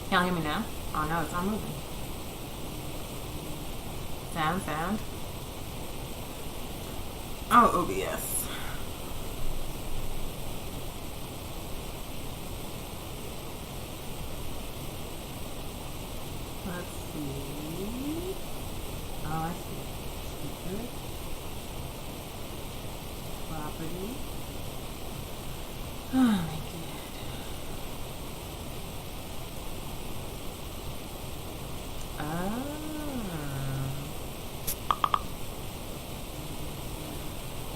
Can you hear me now? Oh no, it's not moving. Sound. Oh, OBS. Let's see. Oh, I see. Speaker. Property. Oh my god.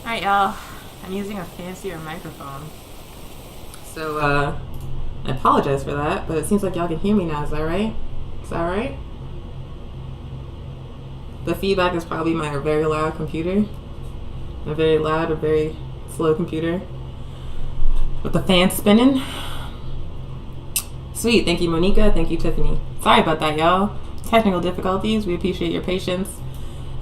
Alright, y'all. I'm using a fancier microphone. So, I apologize for that, but it seems like y'all can hear me now. Is that right? Is that right? The feedback is probably my very loud computer. A very loud or very slow computer. With the fan spinning. Sweet. Thank you, Monica. Thank you, Tiffany. Sorry about that, y'all. Technical difficulties. We appreciate your patience.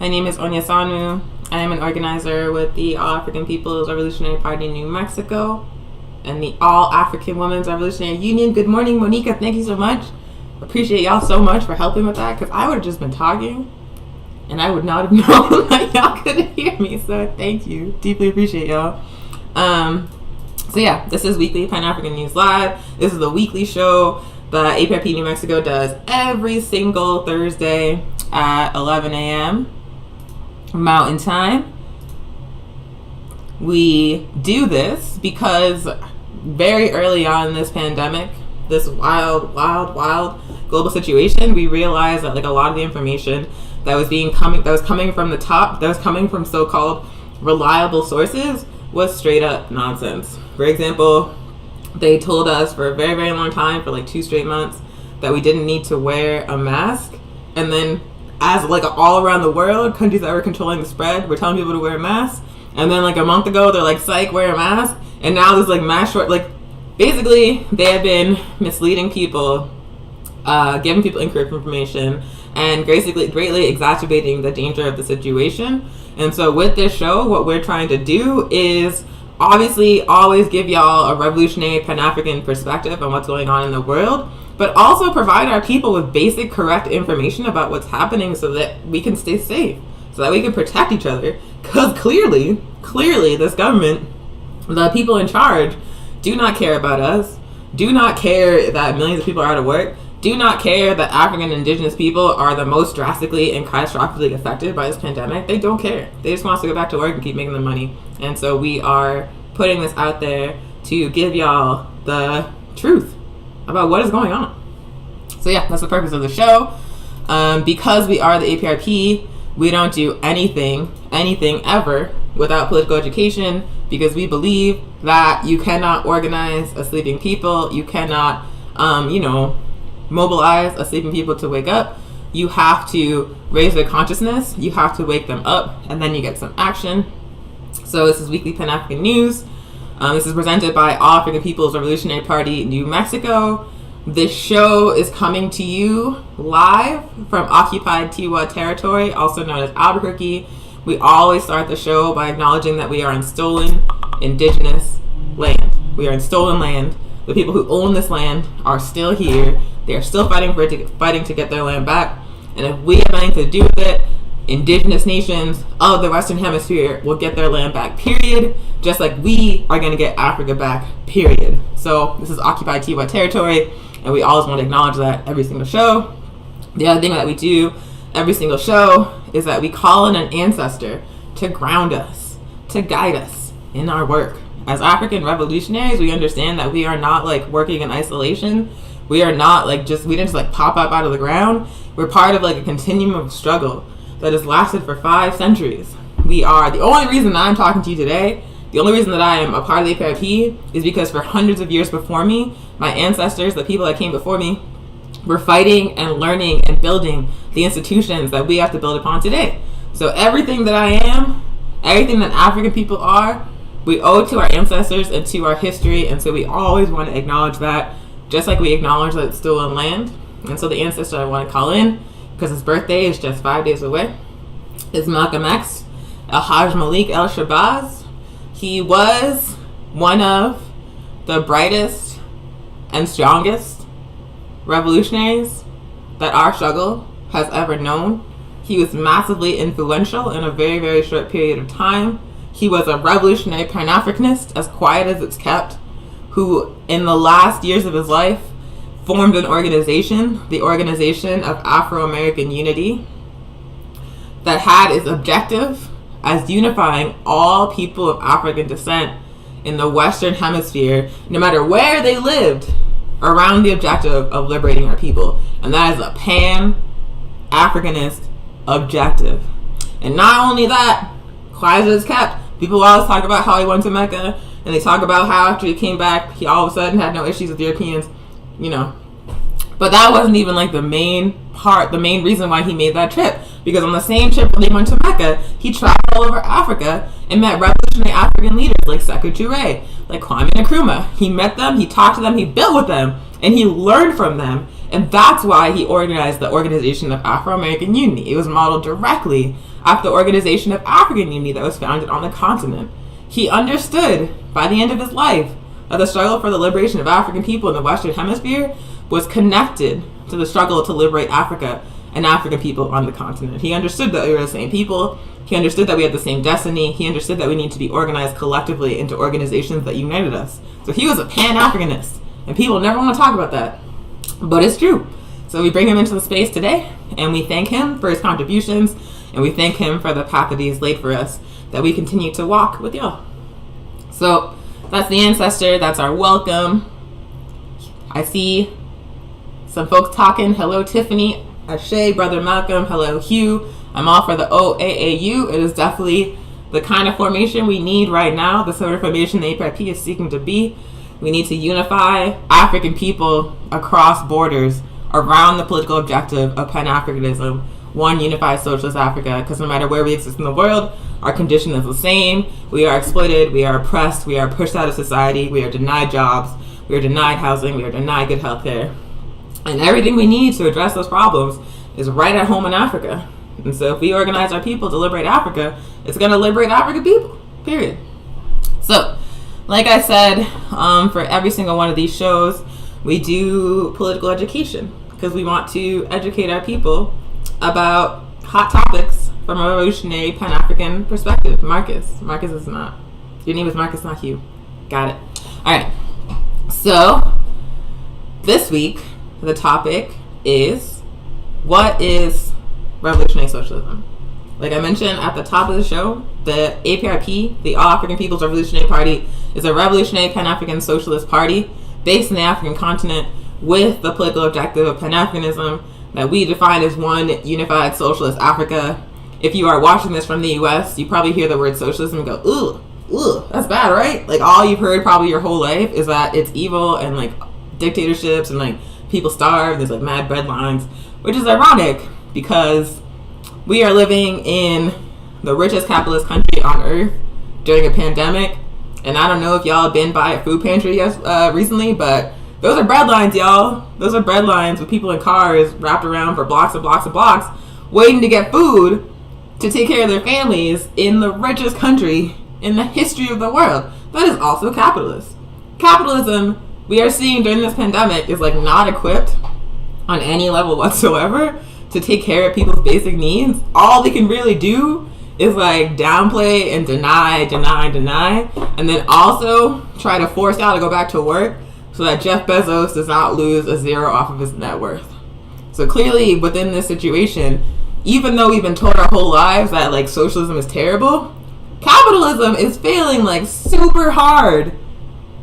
My name is Onya Sanu. I am an organizer with the All African People's Revolutionary Party in New Mexico and the All African Women's Revolutionary Union. Good morning, Monica. Thank you so much. Appreciate y'all so much for helping with that, because I would have just been talking and I would not have known that y'all couldn't hear me. So thank you. Deeply appreciate y'all. So yeah, this is Weekly Pan-African News Live. This is the weekly show that APRP New Mexico does every single Thursday at 11 a.m. Mountain Time. We do this because very early on in this pandemic, this wild global situation, we realized that like a lot of the information that was coming from the top, that was coming from so-called reliable sources, was straight up nonsense. For example, they told us for a very, very long time, for like 2 straight months, that we didn't need to wear a mask. And then as like all around the world, countries that were controlling the spread were telling people to wear masks. And then like a month ago, they're like, psych, wear a mask. And now there's like mass short, like basically they have been misleading people, giving people incorrect information, and basically greatly exacerbating the danger of the situation. And so with this show, what we're trying to do is obviously always give y'all a revolutionary Pan-African perspective on what's going on in the world, but also provide our people with basic correct information about what's happening so that we can stay safe, so that we can protect each other. Because clearly this government, the people in charge, do not care about us, do not care that millions of people are out of work, do not care that African and indigenous people are the most drastically and catastrophically affected by this pandemic. They don't care. They just want us to go back to work and keep making the money. And so we are putting this out there to give y'all the truth about what is going on. So yeah, that's the purpose of the show. Because we are the APRP, we don't do anything ever without political education, because we believe that you cannot organize a sleeping people. You cannot, mobilize a sleeping people to wake up. You have to raise their consciousness. You have to wake them up, and then you get some action. So this is Weekly Pan-African News. This is presented by All African People's Revolutionary Party, New Mexico. This show is coming to you live from occupied Tiwa territory, also known as Albuquerque. We always start the show by acknowledging that we are in stolen indigenous land. We are in stolen land. The people who own this land are still here. They are still fighting to get their land back. And if we have anything to do with it, indigenous nations of the Western Hemisphere will get their land back, period. Just like we are going to get Africa back, period. So this is occupied Tiwa territory, and we always want to acknowledge that every single show. The other thing that we do every single show is that we call in an ancestor to ground us, to guide us in our work. As African revolutionaries, we understand that we are not like working in isolation. We are not like we didn't just like pop up out of the ground. We're part of like a continuum of struggle that has lasted for 5 centuries. We are, the only reason that I'm talking to you today, the only reason that I am a part of the APRP is because for hundreds of years before me, my ancestors, the people that came before me, were fighting and learning and building the institutions that we have to build upon today. So everything that I am, everything that African people are, we owe to our ancestors and to our history. And so we always want to acknowledge that, just like we acknowledge that it's stolen land. And so the ancestor I want to call in, because his birthday is just 5 days away, is Malcolm X, Malik ElShabazz. He was one of the brightest and strongest revolutionaries that our struggle has ever known. He was massively influential in a very, very short period of time. He was a revolutionary Pan-Africanist, as quiet as it's kept, who in the last years of his life formed an organization, the Organization of Afro-American Unity, that had its objective as unifying all people of African descent in the Western Hemisphere, no matter where they lived, around the objective of liberating our people. And that is a Pan-Africanist objective. And not only that, quiet as it's kept, people always talk about how he went to Mecca, and they talk about how after he came back, he all of a sudden had no issues with Europeans, you know. But that wasn't even like the main reason why he made that trip. Because on the same trip when he went to Mecca, he traveled all over Africa and met revolutionary African leaders like Sekou Touré, like Kwame Nkrumah. He met them, he talked to them, he built with them, and he learned from them. And that's why he organized the Organization of Afro-American Unity. It was modeled directly after the Organization of African Unity that was founded on the continent. He understood by the end of his life that the struggle for the liberation of African people in the Western Hemisphere was connected to the struggle to liberate Africa and African people on the continent. He understood that we were the same people. He understood that we had the same destiny. He understood that we need to be organized collectively into organizations that united us. So he was a Pan-Africanist, and people never want to talk about that, but it's true. So we bring him into the space today, and we thank him for his contributions, and we thank him for the path that he's laid for us, that we continue to walk with y'all. So that's the ancestor. That's our welcome. I see some folks talking. Hello, Tiffany, Ashay, Brother Malcolm. Hello, Hugh. I'm all for the OAAU. It is definitely the kind of formation we need right now, the sort of formation the APRP is seeking to be. We need to unify African people across borders around the political objective of Pan-Africanism, one unified socialist Africa, because no matter where we exist in the world, our condition is the same. We are exploited, we are oppressed, we are pushed out of society, we are denied jobs, we are denied housing, we are denied good health care. And everything we need to address those problems is right at home in Africa. And so if we organize our people to liberate Africa, it's going to liberate African people, period. So, like I said, for every single one of these shows, we do political education because we want to educate our people about hot topics from a revolutionary Pan-African perspective. Marcus is not. Your name is Marcus, not Hugh. Got it. All right. So, this week, the topic is, what is revolutionary socialism? Like I mentioned at the top of the show, the APRP, the All African People's Revolutionary Party, is a revolutionary Pan-African socialist party based in the African continent with the political objective of Pan-Africanism that we define as one unified socialist Africa. If you are watching this from the US, you probably hear the word socialism and go, ugh, that's bad, right? Like all you've heard probably your whole life is that it's evil and like dictatorships and like people starve, there's like mad breadlines, which is ironic because we are living in the richest capitalist country on earth during a pandemic. And I don't know if y'all have been by a food pantry recently, but those are breadlines, y'all. Those are breadlines with people in cars wrapped around for blocks and blocks and blocks waiting to get food to take care of their families in the richest country in the history of the world. That is also capitalist. Capitalism, we are seeing during this pandemic, is like not equipped on any level whatsoever to take care of people's basic needs. All they can really do is like downplay and deny, and then also try to force y'all to go back to work so that Jeff Bezos does not lose a zero off of his net worth. So clearly within this situation, even though we've been told our whole lives that like socialism is terrible, capitalism is failing like super hard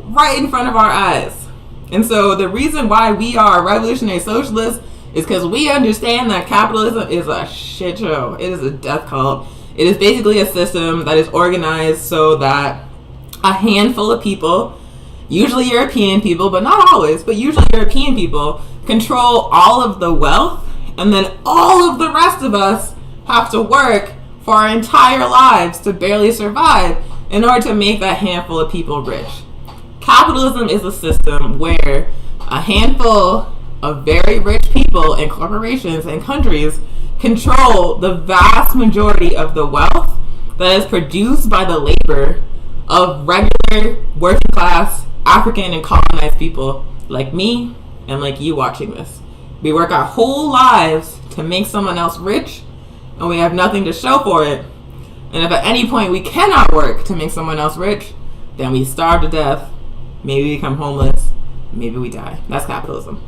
right in front of our eyes. And so the reason why we are revolutionary socialists is because we understand that capitalism is a shit show. It is a death cult. It is basically a system that is organized so that a handful of people, usually European people, but not always, but usually European people, control all of the wealth, and then all of the rest of us have to work for our entire lives to barely survive in order to make that handful of people rich. Capitalism is a system where a handful of very rich people and corporations and countries control the vast majority of the wealth that is produced by the labor of regular working class African and colonized people like me and like you watching this. We work our whole lives to make someone else rich, and we have nothing to show for it. And if at any point we cannot work to make someone else rich, then we starve to death, maybe we become homeless, maybe we die. That's capitalism.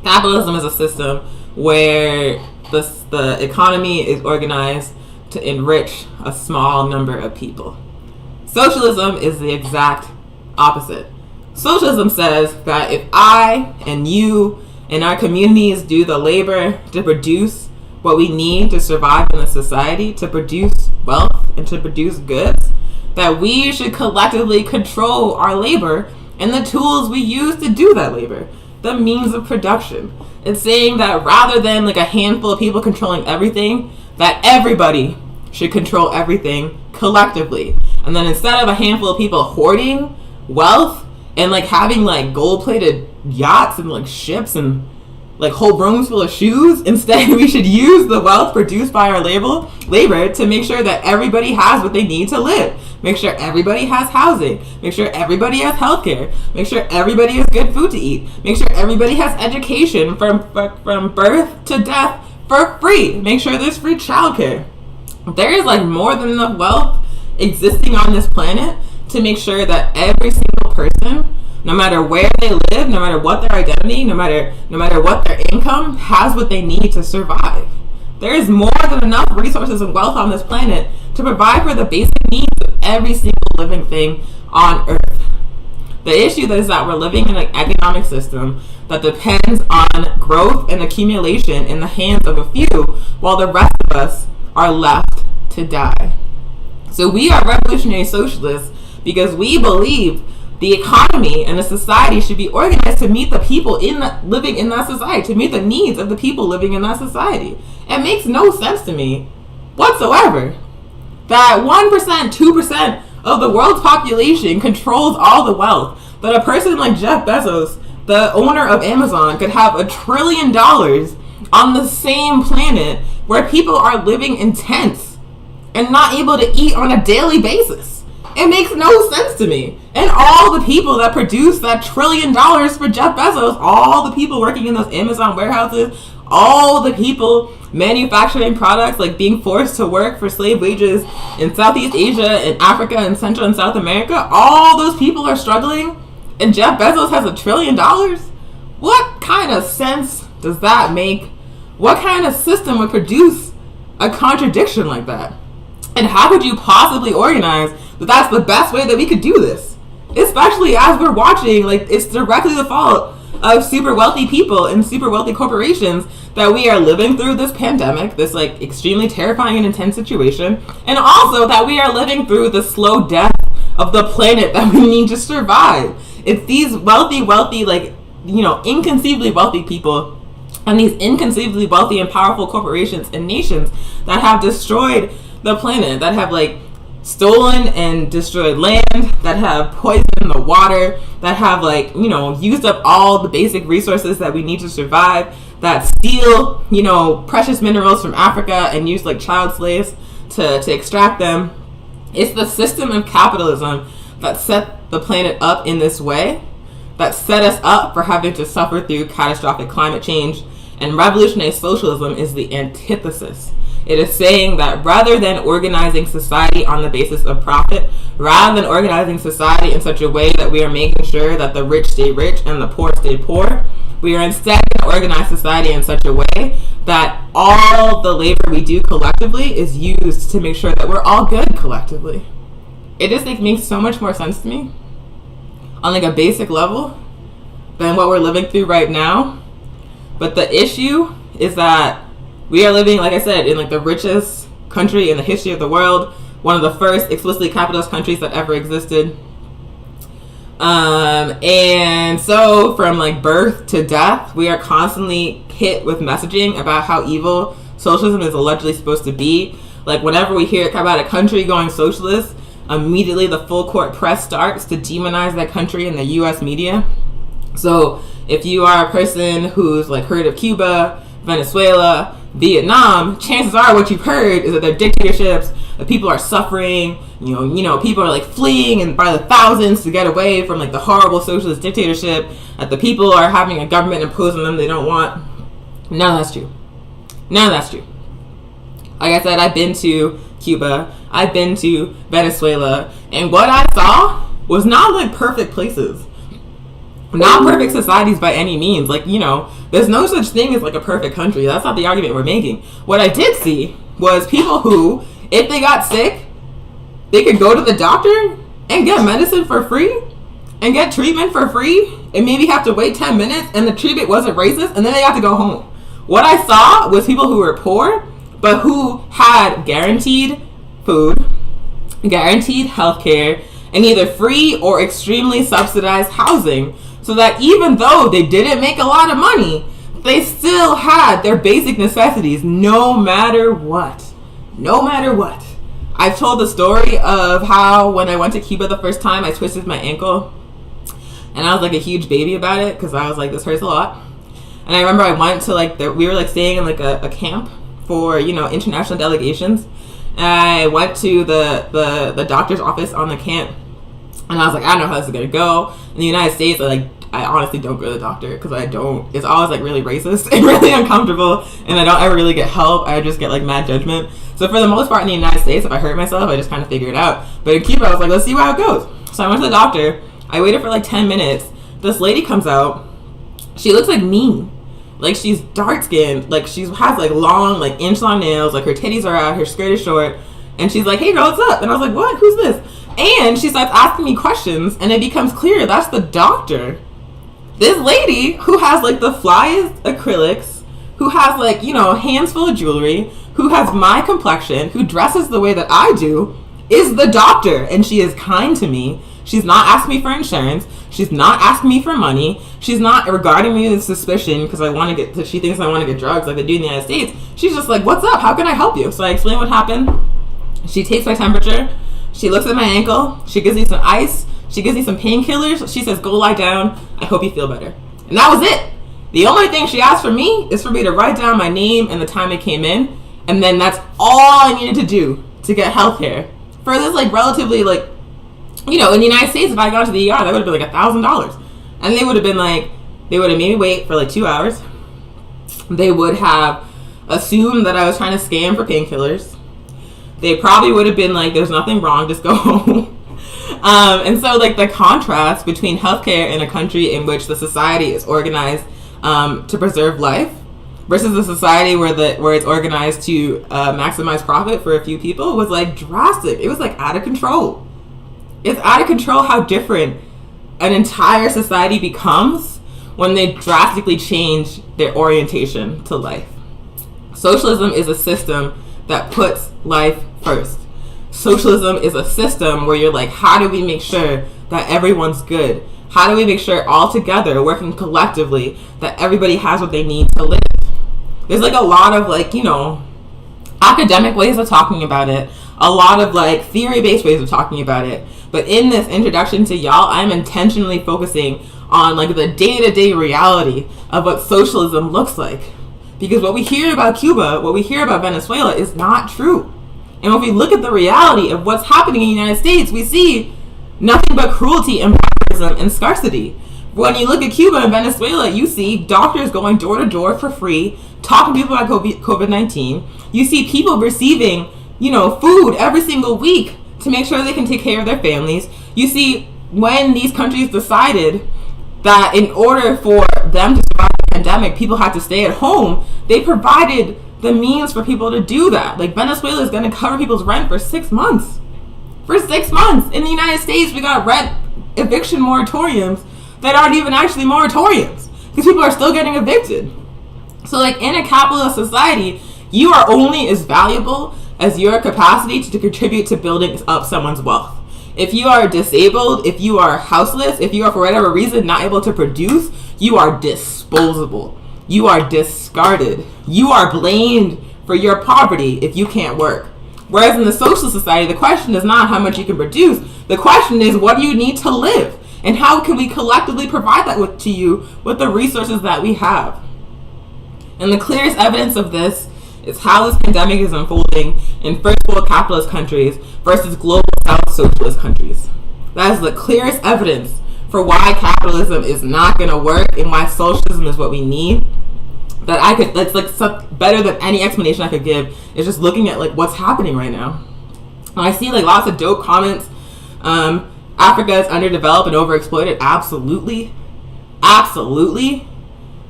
Capitalism is a system where the economy is organized to enrich a small number of people. Socialism is the exact opposite. Socialism says that if I and you and our communities do the labor to produce what we need to survive in the society, to produce wealth and to produce goods, that we should collectively control our labor and the tools we use to do that labor, the means of production. It's saying that rather than like a handful of people controlling everything, that everybody should control everything collectively. And then instead of a handful of people hoarding wealth and like having like gold-plated yachts and like ships and like whole rooms full of shoes, instead we should use the wealth produced by our labor to make sure that everybody has what they need to live. Make sure everybody has housing. Make sure everybody has healthcare. Make sure everybody has good food to eat. Make sure everybody has education from birth to death for free. Make sure there's free childcare. There is like more than enough wealth existing on this planet to make sure that every single person, no matter where they live, no matter what their identity, no matter what their income, has what they need to survive. There is more than enough resources and wealth on this planet to provide for the basic needs of every single living thing on Earth. The issue is that we're living in an economic system that depends on growth and accumulation in the hands of a few, while the rest of us are left to die. So we are revolutionary socialists because we believe the economy and the society should be organized to meet the people living in that society, to meet the needs of the people living in that society. It makes no sense to me whatsoever that 1%, 2% of the world's population controls all the wealth. That a person like Jeff Bezos, the owner of Amazon, could have $1 trillion on the same planet where people are living in tents and not able to eat on a daily basis. It makes no sense to me. And all the people that produce that $1 trillion for Jeff Bezos, all the people working in those Amazon warehouses, all the people manufacturing products, like being forced to work for slave wages in Southeast Asia and Africa and Central and South America, all those people are struggling, and Jeff Bezos has $1 trillion? What kind of sense does that make? What kind of system would produce a contradiction like that? And how could you possibly organize that that's the best way that we could do this? Especially as we're watching, like, it's directly the fault of super wealthy people and super wealthy corporations that we are living through this pandemic, this like extremely terrifying and intense situation, and also that we are living through the slow death of the planet that we need to survive. It's these wealthy, like, you know, inconceivably wealthy people and these inconceivably wealthy and powerful corporations and nations that have destroyed the planet, that have like stolen and destroyed land, that have poisoned the water, that have like, you know, used up all the basic resources that we need to survive, that steal, you know, precious minerals from Africa and use like child slaves to extract them. It's the system of capitalism that set the planet up in this way, that set us up for having to suffer through catastrophic climate change. And revolutionary socialism is the antithesis. It is saying that rather than organizing society on the basis of profit, rather than organizing society in such a way that we are making sure that the rich stay rich and the poor stay poor, we are instead going to organize society in such a way that all the labor we do collectively is used to make sure that we're all good collectively. It just like makes so much more sense to me on like a basic level than what we're living through right now. But the issue is that we are living, like I said, in like the richest country in the history of the world, one of the first explicitly capitalist countries that ever existed. And so from like birth to death, we are constantly hit with messaging about how evil socialism is allegedly supposed to be. Like whenever we hear about a country going socialist, immediately the full court press starts to demonize that country in the US media. So if you are a person who's like heard of Cuba, Venezuela, Vietnam, chances are what you've heard is that they're dictatorships, that people are suffering, people are like fleeing and by the thousands to get away from like the horrible socialist dictatorship, that the people are having a government impose on them they don't want. None of that's true. None of that's true. Like I said, I've been to Cuba, I've been to Venezuela, and what I saw was not like perfect places. Not perfect societies by any means. Like, there's no such thing as like a perfect country. That's not the argument we're making. What I did see was people who, if they got sick, they could go to the doctor and get medicine for free and get treatment for free and maybe have to wait 10 minutes and the treatment wasn't racist and then they have to go home. What I saw was people who were poor but who had guaranteed food, guaranteed healthcare, and either free or extremely subsidized housing, so that even though they didn't make a lot of money, they still had their basic necessities no matter what. No matter what. I've told the story of how when I went to Cuba the first time, I twisted my ankle. And I was like a huge baby about it because I was like, this hurts a lot. And I remember I went to we were like staying in like a camp for, international delegations. And I went to the doctor's office on the camp. And I was like, I don't know how this is going to go. In the United States, I honestly don't go to the doctor because it's always like really racist and really uncomfortable, and I don't ever really get help. I just get like mad judgment. So for the most part in the United States, if I hurt myself, I just kind of figure it out. But in Cuba, I was like, let's see how it goes. So I went to the doctor. I waited for like 10 minutes. This lady comes out. She looks like me. Like she's dark skinned. Like she has like long, like inch long nails. Like her titties are out. Her skirt is short. And she's like, hey girl, what's up? And I was like, what? Who's this? And she starts asking me questions, and it becomes clear that's the doctor. This lady who has like the flyest acrylics, who has like, hands full of jewelry, who has my complexion, who dresses the way that I do, is the doctor. And she is kind to me. She's not asking me for insurance. She's not asking me for money. She's not regarding me with suspicion because she thinks I want to get drugs like they do in the United States. She's just like, what's up? How can I help you? So I explain what happened. She takes my temperature. She looks at my ankle. She gives me some ice. She gives me some painkillers. She says, go lie down. I hope you feel better. And that was it. The only thing she asked for me is for me to write down my name and the time I came in. And then that's all I needed to do to get healthcare. For this, relatively, in the United States, if I got to the ER, that would have been $1,000. And they would have made me wait for 2 hours. They would have assumed that I was trying to scam for painkillers. They probably would have been like, there's nothing wrong, just go home. And so the contrast between healthcare in a country in which the society is organized to preserve life versus a society where it's organized to maximize profit for a few people was drastic. It was out of control. It's out of control how different an entire society becomes when they drastically change their orientation to life. Socialism is a system that puts life first. Socialism is a system where you're how do we make sure that everyone's good? How do we make sure all together, working collectively, that everybody has what they need to live? There's a lot of academic ways of talking about it, a lot of theory-based ways of talking about it. But in this introduction to y'all, I'm intentionally focusing on the day-to-day reality of what socialism looks like. Because what we hear about Cuba, what we hear about Venezuela is not true. And when we look at the reality of what's happening in the United States, we see nothing but cruelty and barbarism and scarcity. When you look at Cuba and Venezuela, you see doctors going door to door for free, talking to people about COVID-19. You see people receiving, food every single week to make sure they can take care of their families. You see when these countries decided that in order for them to survive the pandemic, people had to stay at home, they provided the means for people to do that. Venezuela is going to cover people's rent for 6 months. For 6 months. In the United States, we got rent eviction moratoriums that aren't even actually moratoriums because people are still getting evicted. So in a capitalist society, you are only as valuable as your capacity to contribute to building up someone's wealth. If you are disabled, if you are houseless, if you are for whatever reason not able to produce, you are disposable. You are discarded. You are blamed for your poverty if you can't work. Whereas in the social society, the question is not how much you can produce. The question is, what do you need to live? And how can we collectively provide that to you with the resources that we have? And the clearest evidence of this is how this pandemic is unfolding in first world capitalist countries versus global south socialist countries. That is the clearest evidence for why capitalism is not going to work and why socialism is what we need. That's like better than any explanation I could give is just looking at like what's happening right now. And I see like lots of dope comments. Africa is underdeveloped and overexploited. Absolutely.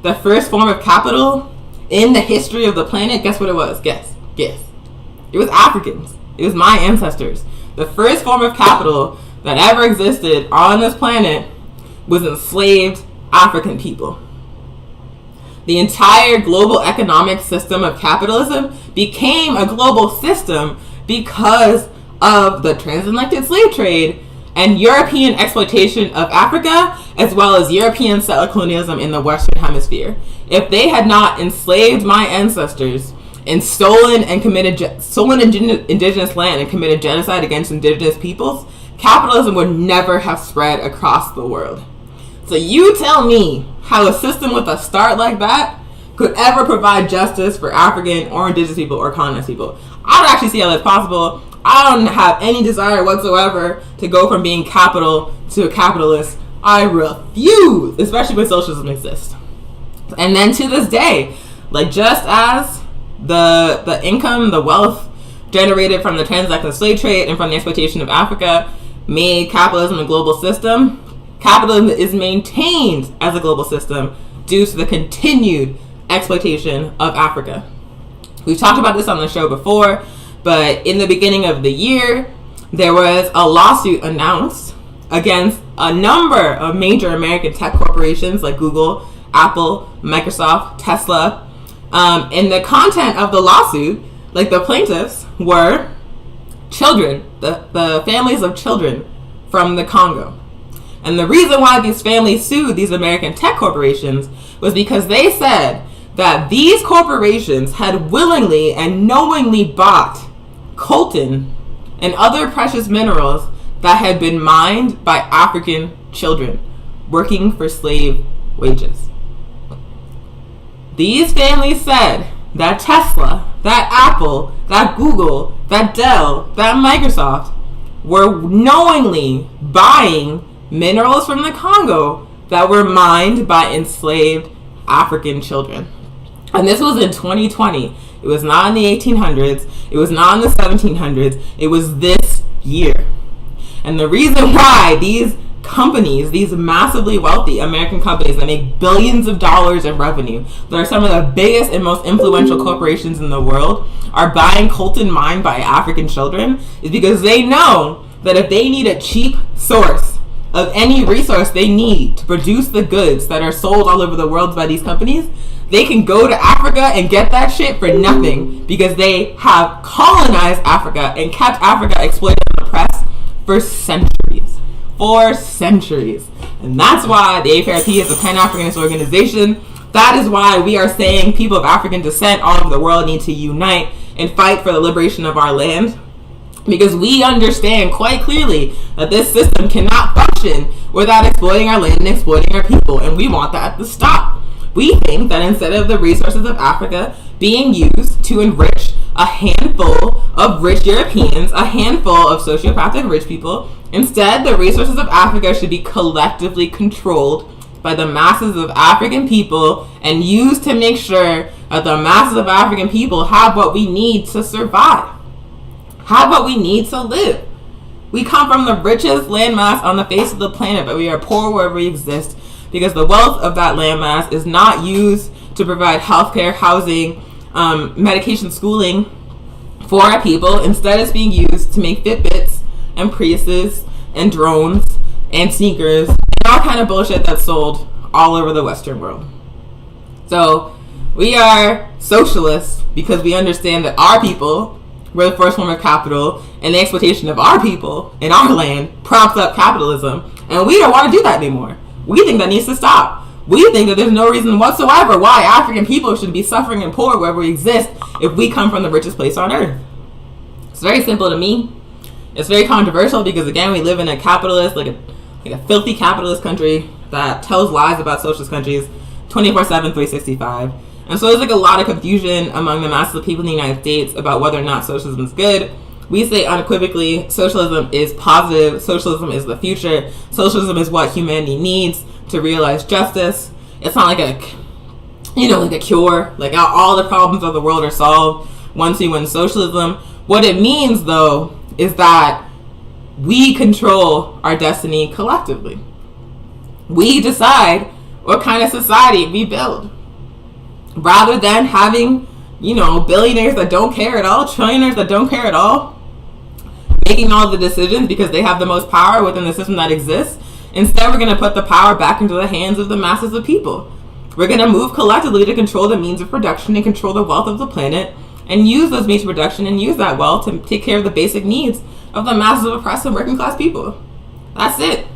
The first form of capital in the history of the planet, guess what it was? Guess. It was Africans. It was my ancestors. The first form of capital that ever existed on this planet was enslaved African people. The entire global economic system of capitalism became a global system because of the transatlantic slave trade and European exploitation of Africa, as well as European settler colonialism in the Western Hemisphere. If they had not enslaved my ancestors and stolen indigenous land and committed genocide against indigenous peoples, capitalism would never have spread across the world. So you tell me how a system with a start like that could ever provide justice for African or indigenous people or colonized people. I don't actually see how that's possible. I don't have any desire whatsoever to go from being capital to a capitalist. I refuse, especially when socialism exists. And then to this day, like just as the income, the wealth generated from the transatlantic slave trade and from the exploitation of Africa made capitalism a global system, capitalism is maintained as a global system due to the continued exploitation of Africa. We've talked about this on the show before, but in the beginning of the year, there was a lawsuit announced against a number of major American tech corporations like Google, Apple, Microsoft, Tesla. And the content of the lawsuit, like the plaintiffs, were children, the families of children from the Congo. And the reason why these families sued these American tech corporations was because they said that these corporations had willingly and knowingly bought coltan and other precious minerals that had been mined by African children working for slave wages. These families said that Tesla, that Apple, that Google, that Dell, that Microsoft were knowingly buying minerals from the Congo that were mined by enslaved African children. And this was in 2020. It was not in the 1800s. It was not in the 1700s. It was this year. And the reason why these companies, these massively wealthy American companies that make billions of dollars in revenue, that are some of the biggest and most influential corporations in the world, are buying coltan mined by African children, is because they know that if they need a cheap source of any resource they need to produce the goods that are sold all over the world by these companies, they can go to Africa and get that shit for nothing because they have colonized Africa and kept Africa exploited and oppressed for centuries. And that's why the APRP is a Pan-Africanist organization. That is why we are saying people of African descent all over the world need to unite and fight for the liberation of our land. Because we understand quite clearly that this system cannot function without exploiting our land and exploiting our people. And we want that to stop. We think that instead of the resources of Africa being used to enrich a handful of rich Europeans, a handful of sociopathic rich people, instead the resources of Africa should be collectively controlled by the masses of African people and used to make sure that the masses of African people have what we need to survive, have what we need to live. We come from the richest landmass on the face of the planet, but we are poor wherever we exist because the wealth of that landmass is not used to provide healthcare, housing, medication, schooling for our people. Instead, it's being used to make Fitbits and Priuses and drones and sneakers and all kind of bullshit that's sold all over the Western world. So we are socialists because we understand that our people were the first form of capital, and the exploitation of our people in our land prompts up capitalism, and we don't want to do that anymore. We think that needs to stop. We think that there's no reason whatsoever why African people should be suffering and poor wherever we exist if we come from the richest place on earth. It's very simple to me. It's very controversial because, again, we live in a capitalist, like a filthy capitalist country that tells lies about socialist countries 24/7, 365. And so there's like a lot of confusion among the masses of people in the United States about whether or not socialism is good. We say unequivocally, socialism is positive, socialism is the future, socialism is what humanity needs to realize justice. It's not like a cure, like all the problems of the world are solved once you win socialism. What it means, though, is that we control our destiny collectively. We decide what kind of society we build. Rather than having, billionaires that don't care at all, trillionaires that don't care at all, making all the decisions because they have the most power within the system that exists. Instead, we're going to put the power back into the hands of the masses of people. We're going to move collectively to control the means of production and control the wealth of the planet and use those means of production and use that wealth to take care of the basic needs of the masses of oppressed and working class people. That's it.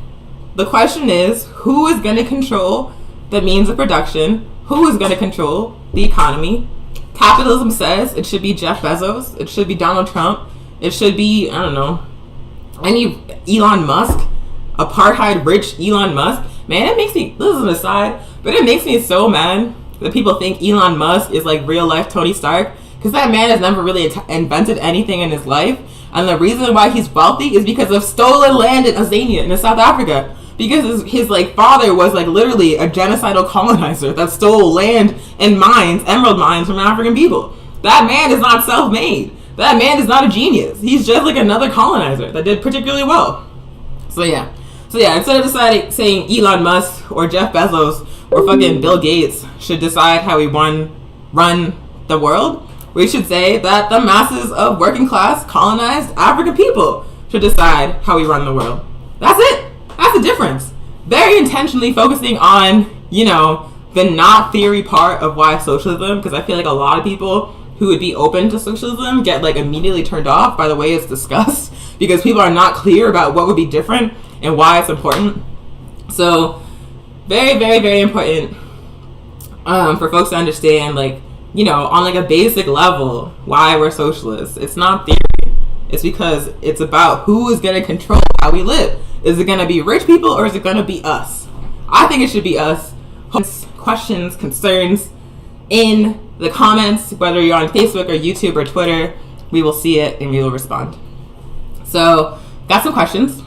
The question is, who is going to control the means of production? Who is going to control the economy? Capitalism says it should be Jeff Bezos. It should be Donald Trump. It should be, any Elon Musk, apartheid rich Elon Musk. Man, it makes me, this is an aside, but it makes me so mad that people think Elon Musk is like real life Tony Stark, because that man has never really invented anything in his life. And the reason why he's wealthy is because of stolen land in Azania in South Africa. Because his father was literally a genocidal colonizer that stole land and mines, emerald mines from African people. That man is not self-made. That man is not a genius. He's just like another colonizer that did particularly well. So yeah, instead of saying Elon Musk or Jeff Bezos or fucking Bill Gates should decide how we run the world, we should say that the masses of working class colonized African people should decide how we run the world. That's it. That's the difference. Very intentionally focusing on, the not theory part of why socialism, because I feel like a lot of people who would be open to socialism get immediately turned off by the way it's discussed, because people are not clear about what would be different and why it's important. So very, very, very important for folks to understand, on a basic level, why we're socialists. It's not theory. It's because it's about who is going to control how we live. Is it going to be rich people or is it going to be us? I think it should be us. Questions, concerns in the comments, whether you're on Facebook or YouTube or Twitter, we will see it and we will respond. So, got some questions.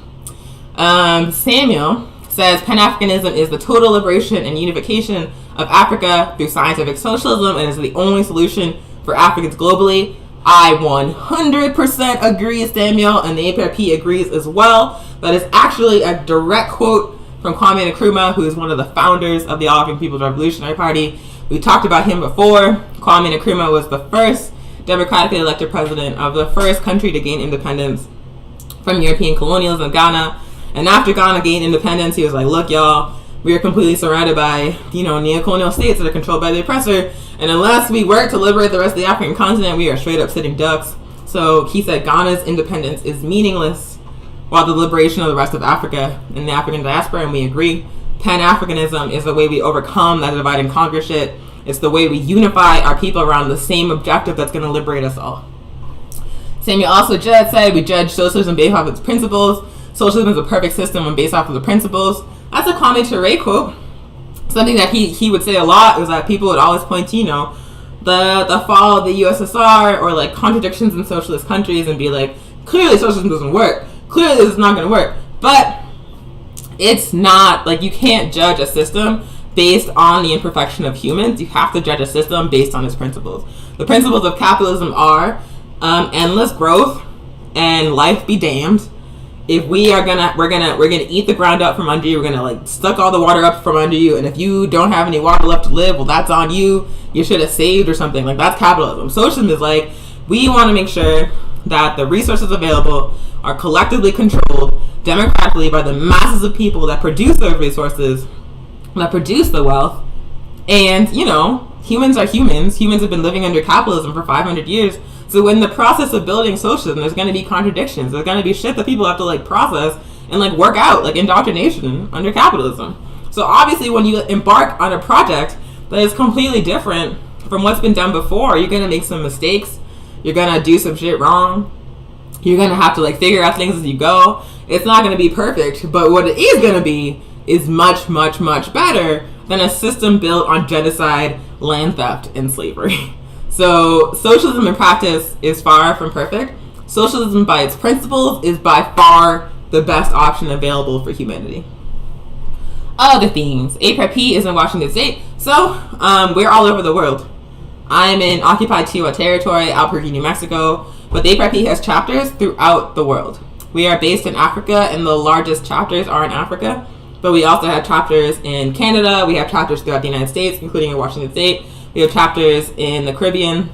Samuel says, Pan-Africanism is the total liberation and unification of Africa through scientific socialism and is the only solution for Africans globally. I 100% agree, Samuel, and the APRP agrees as well. That is actually a direct quote from Kwame Nkrumah, who is one of the founders of the All African People's Revolutionary Party. We talked about him before. Kwame Nkrumah was the first democratically elected president of the first country to gain independence from European colonialism, Ghana. And after Ghana gained independence, he was like, look, y'all, we are completely surrounded by, neo-colonial states that are controlled by the oppressor. And unless we work to liberate the rest of the African continent, we are straight up sitting ducks. So he said Ghana's independence is meaningless, while the liberation of the rest of Africa and the African diaspora, and we agree. Pan-Africanism is the way we overcome that divide and conquer shit. It's the way we unify our people around the same objective that's going to liberate us all. Samuel also said we judge socialism based off its principles. Socialism is a perfect system when based off of the principles. That's a Kwame Ture quote. Something that he would say a lot was that people would always point to, the fall of the USSR or contradictions in socialist countries and be like, clearly socialism doesn't work. Clearly this is not going to work. But it's not, you can't judge a system based on the imperfection of humans. You have to judge a system based on its principles. The principles of capitalism are endless growth and life be damned. If we're gonna eat the ground up from under you, we're gonna suck all the water up from under you, and if you don't have any water left to live, well, that's on you. You should have saved or something. That's capitalism. Socialism is we want to make sure that the resources available are collectively controlled democratically by the masses of people that produce those resources, that produce the wealth. And humans are humans. Humans have been living under capitalism for 500 years. So in the process of building socialism, there's going to be contradictions. There's going to be shit that people have to process and work out, indoctrination under capitalism. So obviously when you embark on a project that is completely different from what's been done before, you're going to make some mistakes. You're going to do some shit wrong. You're going to have to figure out things as you go. It's not going to be perfect, but what it is going to be is much, much, much better than a system built on genocide, land theft, and slavery. So socialism in practice is far from perfect. Socialism by its principles is by far the best option available for humanity. Other things. APRP is in Washington State, so we're all over the world. I'm in occupied Chihuahua territory, Albuquerque, New Mexico, but the APRP has chapters throughout the world. We are based in Africa, and the largest chapters are in Africa, but we also have chapters in Canada. We have chapters throughout the United States, including in Washington State. We have chapters in the Caribbean,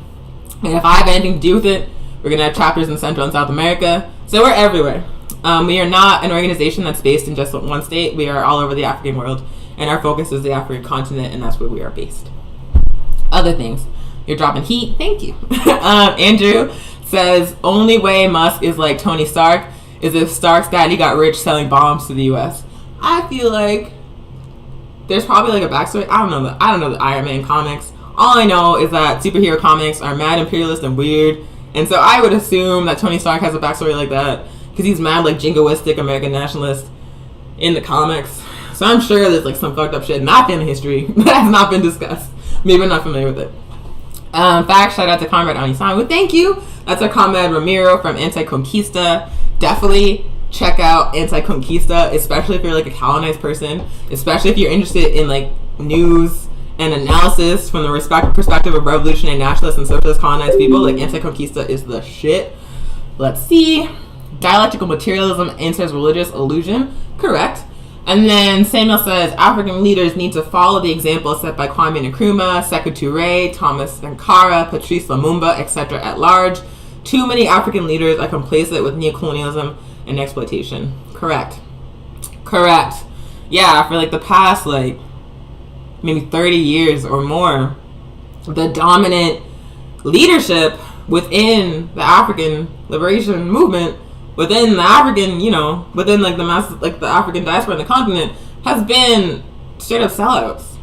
and if I have anything to do with it, we're going to have chapters in Central and South America, so we're everywhere. We are not an organization that's based in just one state. We are all over the African world, and our focus is the African continent, and that's where we are based. Other things. You're dropping heat. Thank you. Andrew says, only way Musk is like Tony Stark is if Stark's daddy got rich selling bombs to the U.S. I feel like there's probably like a backstory. I don't know the Iron Man comics. All I know is that superhero comics are mad imperialist and weird, and so I would assume that Tony Stark has a backstory like that because he's mad like jingoistic American nationalist in the comics. So I'm sure there's like some fucked up shit in that family history that has not been discussed. Maybe I'm not familiar with it. Fact, shout out to Comrade Anisan. Thank you. That's our Comrade Ramiro from Anti-Conquista. Definitely check out Anti-Conquista, especially if you're like a colonized person, especially if you're interested in like news and analysis from the perspective of revolutionary nationalists and socialist colonized people. Like Anti-Conquista is the shit. Let's see. Dialectical materialism enters religious illusion. Correct. And then Samuel says, African leaders need to follow the example set by Kwame Nkrumah, Sekou Touré, Thomas Sankara, Patrice Lumumba, etc. at large. Too many African leaders are complacent with neocolonialism and exploitation. Correct. Yeah, for like the past like maybe 30 years or more, the dominant leadership within the African liberation movement, within the African, within like the mass, like the African diaspora on the continent, has been straight up sellouts.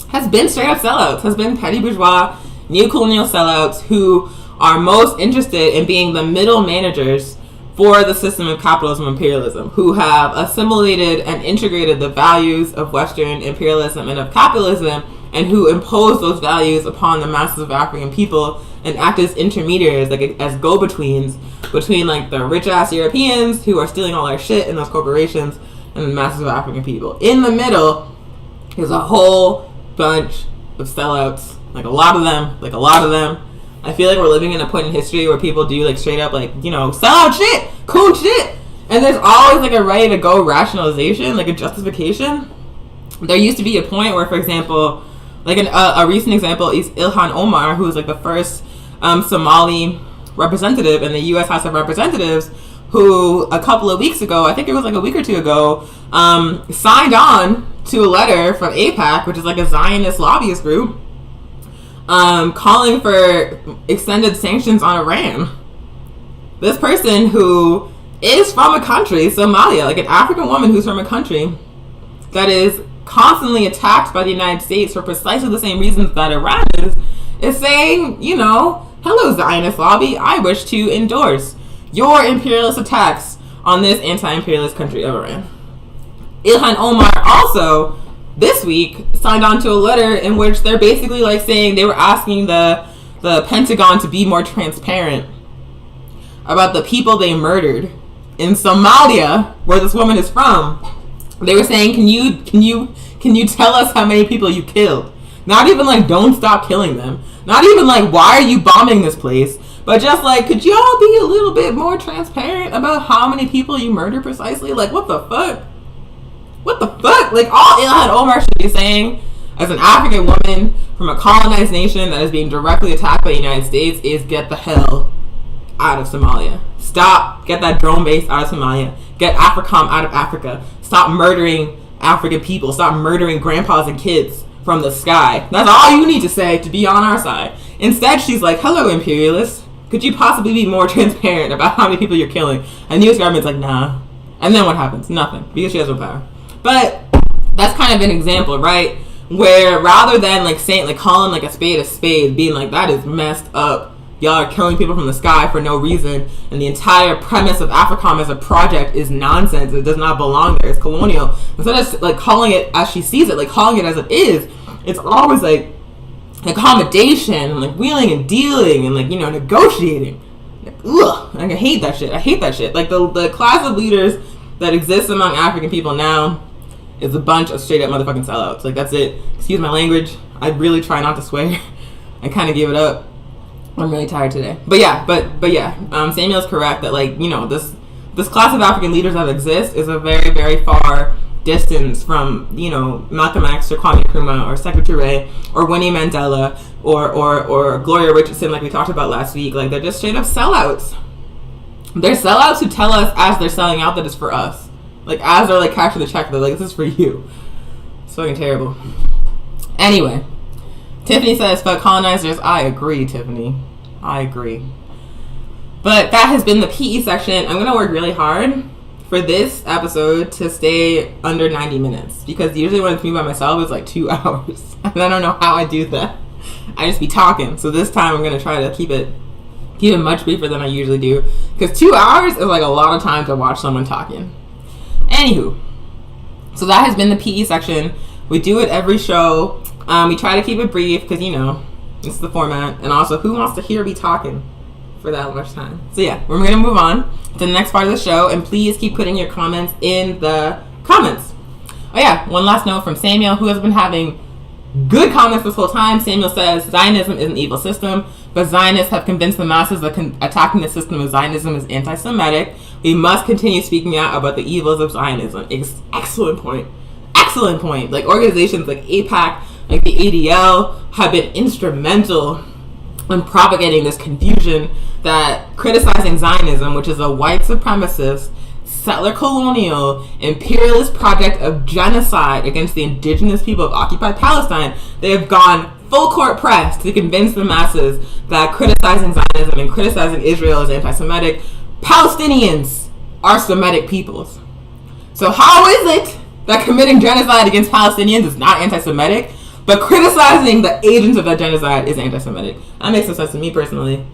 Has been petty bourgeois, neocolonial sellouts who are most interested in being the middle managers for the system of capitalism and imperialism, who have assimilated and integrated the values of Western imperialism and of capitalism, and who impose those values upon the masses of African people and act as intermediaries, like as go-betweens between like the rich-ass Europeans who are stealing all our shit in those corporations and the masses of African people. In the middle is a whole bunch of sellouts, like a lot of them. I feel like we're living in a point in history where people do like straight up like, sellout shit, cool shit. And there's always like a ready to go rationalization, like a justification. There used to be a point where, for example, like a recent example is Ilhan Omar, who was like the first Somali representative in the U.S. House of Representatives, who a couple of weeks ago, I think it was like a week or two ago, signed on to a letter from AIPAC, which is like a Zionist lobbyist group, calling for extended sanctions on Iran. This person who is from a country, Somalia, like an African woman who's from a country that is constantly attacked by the United States for precisely the same reasons that Iran is saying, hello Zionist lobby, I wish to endorse your imperialist attacks on this anti-imperialist country of Iran. Ilhan Omar also this week signed on to a letter in which they're basically like saying they were asking the Pentagon to be more transparent about the people they murdered in Somalia, where this woman is from. They were saying, can you tell us how many people you killed? Not even like, don't stop killing them. Not even like, why are you bombing this place? But just like, could y'all be a little bit more transparent about how many people you murdered precisely? Like, what the fuck? Like, all Ilhan Omar should be saying as an African woman from a colonized nation that is being directly attacked by the United States is get the hell out of Somalia. Stop. Get that drone base out of Somalia. Get AFRICOM out of Africa. Stop murdering African people. Stop murdering grandpas and kids from the sky. That's all you need to say to be on our side. Instead, she's like, hello, imperialists. Could you possibly be more transparent about how many people you're killing? And the U.S. government's like, nah. And then what happens? Nothing. Because she has no power. But that's kind of an example, right? Where rather than like saying, like calling like a spade, being like, that is messed up. Y'all are killing people from the sky for no reason. And the entire premise of AFRICOM as a project is nonsense. It does not belong there. It's colonial. Instead of like calling it as she sees it, like calling it as it is, it's always like, accommodation, like wheeling and dealing, and like, you know, negotiating. Ugh, like, I hate that shit. Like the class of leaders that exists among African people now is a bunch of straight up motherfucking sellouts. Like, that's it. Excuse my language. I really try not to swear. I kind of give it up. I'm really tired today. But yeah, Samuel's correct that, like, you know, this class of African leaders that exist is a very, very far distance from, you know, Malcolm X or Kwame Nkrumah or Sekou Touré or Winnie Mandela or Gloria Richardson, like we talked about last week. Like, they're just straight up sellouts. They're sellouts who tell us as they're selling out that it's for us. Like, as they're like cashing the check, they're like, this is for you. It's fucking terrible. Anyway, Tiffany says, fuck colonizers. I agree, Tiffany. I agree. But that has been the PE section. I'm going to work really hard for this episode to stay under 90 minutes. Because usually when it's me by myself, it's like 2 hours. And I don't know how I do that. I just be talking. So this time I'm going to try to keep it much briefer than I usually do. Because 2 hours is like a lot of time to watch someone talking. Anywho. So that has been the PE section. We do it every show. We try to keep it brief because, you know, it's the format. And also, who wants to hear me talking for that much time? So yeah, we're going to move on to the next part of the show. And please keep putting your comments in the comments. Oh yeah, one last note from Samuel, who has been having good comments this whole time. Samuel says, Zionism is an evil system, but Zionists have convinced the masses that attacking the system of Zionism is anti-Semitic. We must continue speaking out about the evils of Zionism. Excellent point. Excellent point. Like, organizations like AIPAC, like the ADL, have been instrumental in propagating this confusion that criticizing Zionism, which is a white supremacist, settler colonial, imperialist project of genocide against the indigenous people of occupied Palestine, they have gone full court press to convince the masses that criticizing Zionism and criticizing Israel is anti-Semitic. Palestinians are Semitic peoples. So how is it that committing genocide against Palestinians is not anti-Semitic, but criticizing the agents of that genocide is anti-Semitic? That makes no sense to me personally.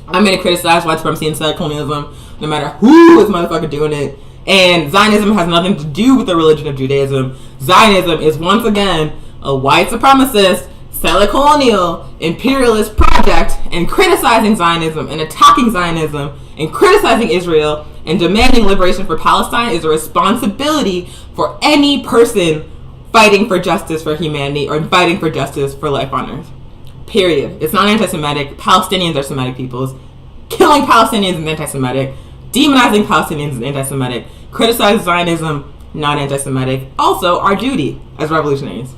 I'm going to criticize white supremacy and settler colonialism no matter who is motherfucker doing it. And Zionism has nothing to do with the religion of Judaism. Zionism is once again a white supremacist, settler colonial, imperialist project, and criticizing Zionism and attacking Zionism and criticizing Israel and demanding liberation for Palestine is a responsibility for any person fighting for justice for humanity or fighting for justice for life on earth. Period. It's not anti-Semitic. Palestinians are Semitic peoples. Killing Palestinians is anti-Semitic. Demonizing Palestinians is anti-Semitic. Criticize Zionism, not anti-Semitic. Also, our duty as revolutionaries.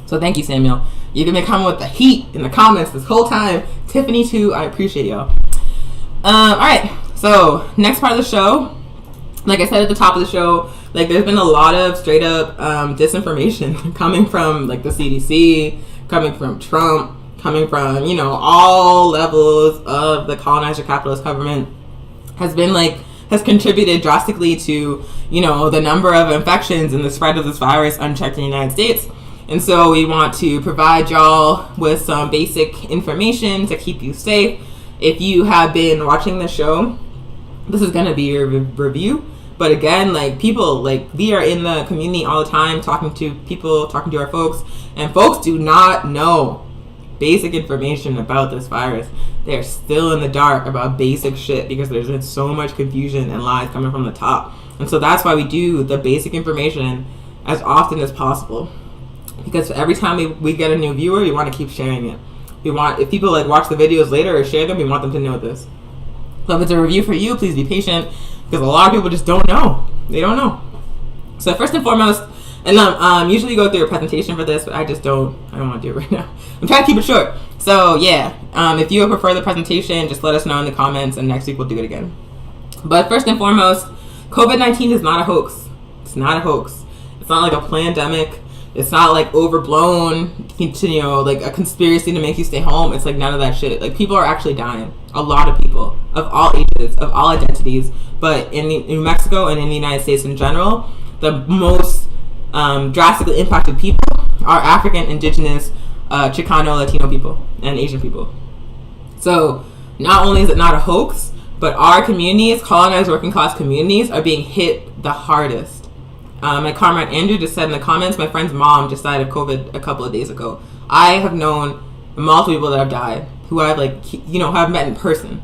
So thank you, Samuel. You've been coming with the heat in the comments this whole time. Tiffany, too. I appreciate y'all. Alright. So, next part of the show. Like I said at the top of the show, like, there's been a lot of straight up disinformation coming from, like, the CDC, coming from Trump, coming from, you know, all levels of the colonizer capitalist government, has contributed drastically to, you know, the number of infections and the spread of this virus unchecked in the United States. And so we want to provide y'all with some basic information to keep you safe. If you have been watching the show, this is going to be your review. But again, like, people, like, we are in the community all the time talking to people, talking to our folks, and folks do not know basic information about this virus. They're still in the dark about basic shit because there's been so much confusion and lies coming from the top. And so that's why we do the basic information as often as possible. Because every time we get a new viewer, we want to keep sharing it. We want, if people like watch the videos later or share them, we want them to know this. So if it's a review for you, please be patient, because a lot of people just don't know. They don't know. So first and foremost, and usually go through a presentation for this, but I don't want to do it right now. I'm trying to keep it short. So yeah, if you prefer the presentation, just let us know in the comments, and next week we'll do it again. But first and foremost, COVID-19 is not a hoax. It's not a hoax. It's not like a pandemic. It's not like overblown, you know, like a conspiracy to make you stay home. It's like none of that shit. Like, people are actually dying. A lot of people of all ages, of all identities. But in New Mexico and in the United States in general, the most drastically impacted people are African, indigenous, Chicano, Latino people, and Asian people. So not only is it not a hoax, but our communities, colonized working class communities, are being hit the hardest. My comrade Andrew just said in the comments, my friend's mom just died of COVID a couple of days ago. I have known multiple people that have died, who I've have met in person.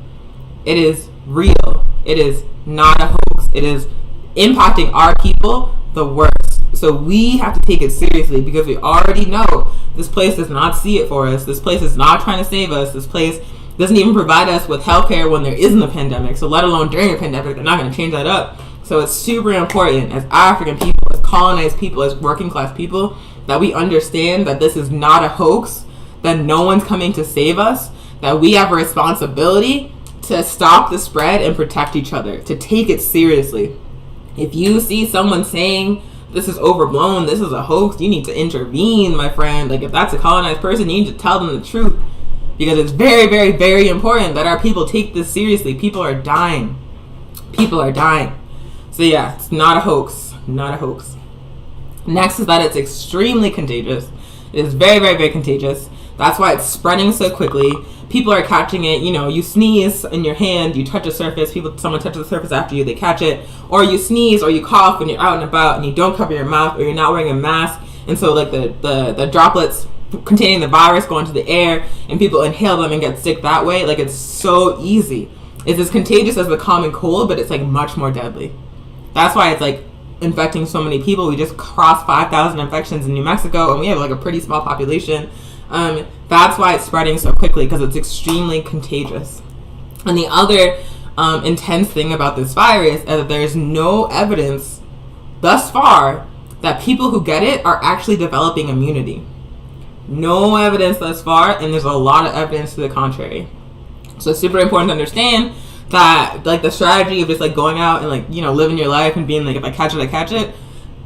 It is real. It is not a hoax. It is impacting our people the worst. So we have to take it seriously, because we already know this place does not see it for us. This place is not trying to save us. This place doesn't even provide us with healthcare when there isn't a pandemic. So let alone during a pandemic, they're not going to change that up. So it's super important as African people, as colonized people, as working class people, that we understand that this is not a hoax, that no one's coming to save us, that we have a responsibility to stop the spread and protect each other, to take it seriously. If you see someone saying this is overblown, this is a hoax, you need to intervene, my friend. Like, if that's a colonized person, you need to tell them the truth, because it's very, very, very important that our people take this seriously. People are dying. People are dying. So yeah, it's not a hoax. Not a hoax. Next is that it's extremely contagious. It is very, very, very contagious. That's why it's spreading so quickly. People are catching it. You sneeze in your hand, you touch a surface, someone touches the surface after you, they catch it. Or you sneeze or you cough when you're out and about and you don't cover your mouth, or you're not wearing a mask, and so like the droplets containing the virus go into the air and people inhale them and get sick that way. Like, it's so easy. It's as contagious as the common cold, but it's like much more deadly. That's why it's like infecting so many people. We just crossed 5,000 infections in New Mexico, and we have like a pretty small population. That's why it's spreading so quickly, because it's extremely contagious. And the other intense thing about this virus is that there's no evidence thus far that people who get it are actually developing immunity. No evidence thus far, and there's a lot of evidence to the contrary. So it's super important to understand that, like, the strategy of just like going out and like, living your life and being like, if I catch it, I catch it,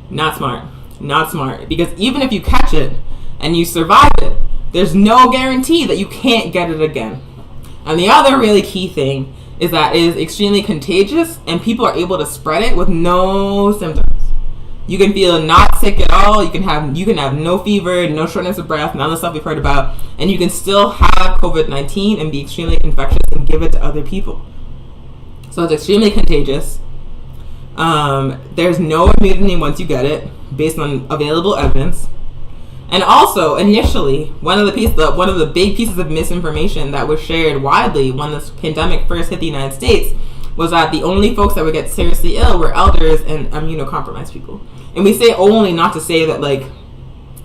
not smart. Not smart. Because even if you catch it and you survive it, there's no guarantee that you can't get it again. And the other really key thing is that it is extremely contagious, and people are able to spread it with no symptoms. You can feel not sick at all. You can have no fever, no shortness of breath, none of the stuff we've heard about, and you can still have COVID-19 and be extremely infectious and give it to other people. So it's extremely contagious. There's no immunity once you get it, based on available evidence. And also, initially, one of the big pieces of misinformation that was shared widely when this pandemic first hit the United States was that the only folks that would get seriously ill were elders and immunocompromised people. And we say only not to say that, like,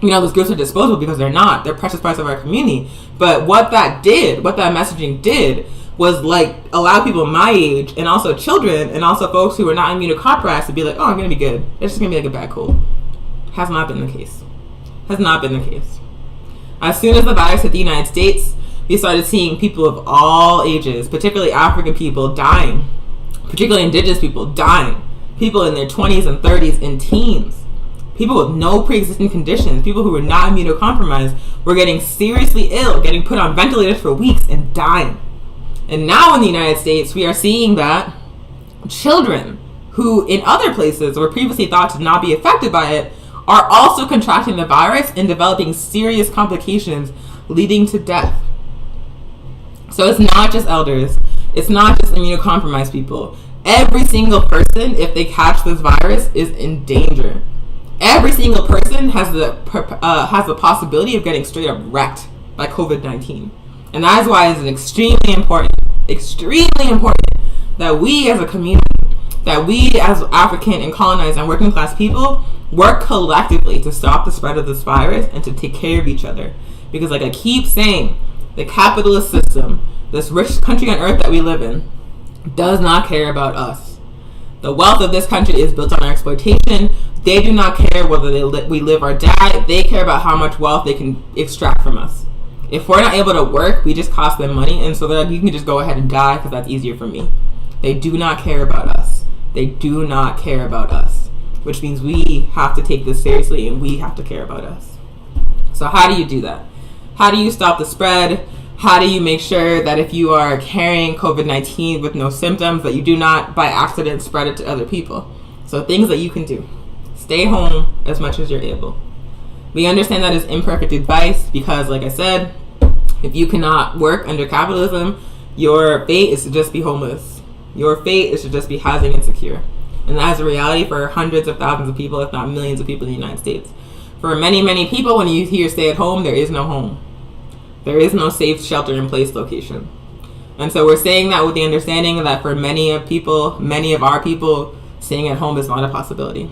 those groups are disposable, because they're not. They're precious parts of our community. But what that messaging did was, like, allow people my age, and also children, and also folks who are not immunocompromised, to be like, oh, I'm going to be good. It's just going to be like a bad cold. Has not been the case. Has not been the case. As soon as the virus hit the United States, we started seeing people of all ages, particularly African people, dying. Particularly indigenous people dying. People in their 20s and 30s and teens. People with no pre-existing conditions, people who were not immunocompromised, were getting seriously ill, getting put on ventilators for weeks and dying. And now in the United States, we are seeing that children who in other places were previously thought to not be affected by it are also contracting the virus and developing serious complications leading to death. So it's not just elders. It's not just immunocompromised people. Every single person, if they catch this virus, is in danger. Every single person has the possibility of getting straight up wrecked by COVID-19. And that is why it's extremely important that we as a community, that we as African and colonized and working class people work collectively to stop the spread of this virus and to take care of each other. Because, like I keep saying, the capitalist system, this rich country on earth that we live in, does not care about us. The wealth of this country is built on our exploitation. They do not care whether we live or die. They care about how much wealth they can extract from us. If we're not able to work, we just cost them money, and so that you can just go ahead and die because that's easier for me. They do not care about us. They do not care about us, which means we have to take this seriously and we have to care about us. So how do you do that? How do you stop the spread? How do you make sure that if you are carrying COVID-19 with no symptoms, that you do not by accident spread it to other people? So things that you can do. Stay home as much as you're able. We understand that is imperfect advice because, like I said, if you cannot work under capitalism, your fate is to just be homeless. Your fate is to just be housing insecure. And that is a reality for hundreds of thousands of people, if not millions of people in the United States. For many, many people, when you hear stay at home, there is no home. There is no safe shelter-in-place location. And so we're saying that with the understanding that for many of our people, staying at home is not a possibility.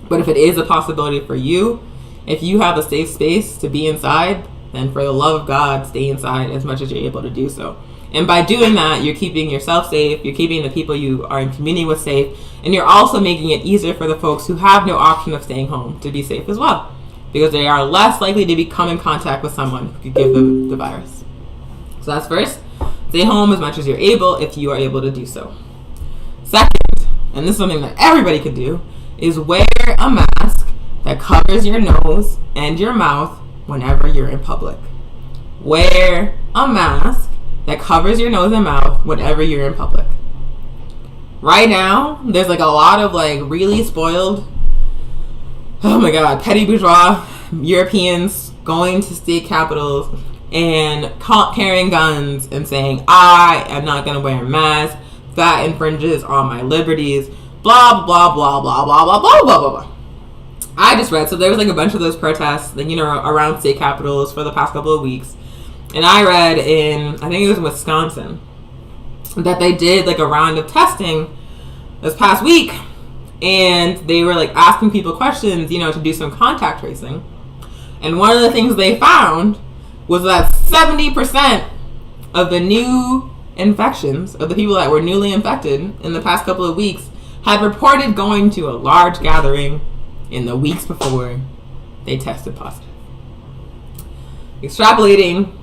But if it is a possibility for you, if you have a safe space to be inside, then for the love of God, stay inside as much as you're able to do so. And by doing that, you're keeping yourself safe, you're keeping the people you are in community with safe, and you're also making it easier for the folks who have no option of staying home to be safe as well, because they are less likely to come in contact with someone who could give them the virus. So that's first. Stay home as much as you're able if you are able to do so. Second, and this is something that everybody can do, is wear a mask that covers your nose and your mouth whenever you're in public. Wear a mask that covers your nose and mouth whenever you're in public. Right now, there's like a lot of like really spoiled, oh my god, petty bourgeois Europeans going to state capitals and carrying guns and saying, I am not going to wear a mask, that infringes on my liberties, blah, blah, blah, blah, blah, blah, blah, blah, blah, blah. I just read, so there was like a bunch of those protests, like, around state capitals for the past couple of weeks. And I read in, I think it was in Wisconsin, that they did like a round of testing this past week. And they were like asking people questions, to do some contact tracing. And one of the things they found was that 70% of the new infections, of the people that were newly infected in the past couple of weeks, had reported going to a large gathering in the weeks before they tested positive. Extrapolating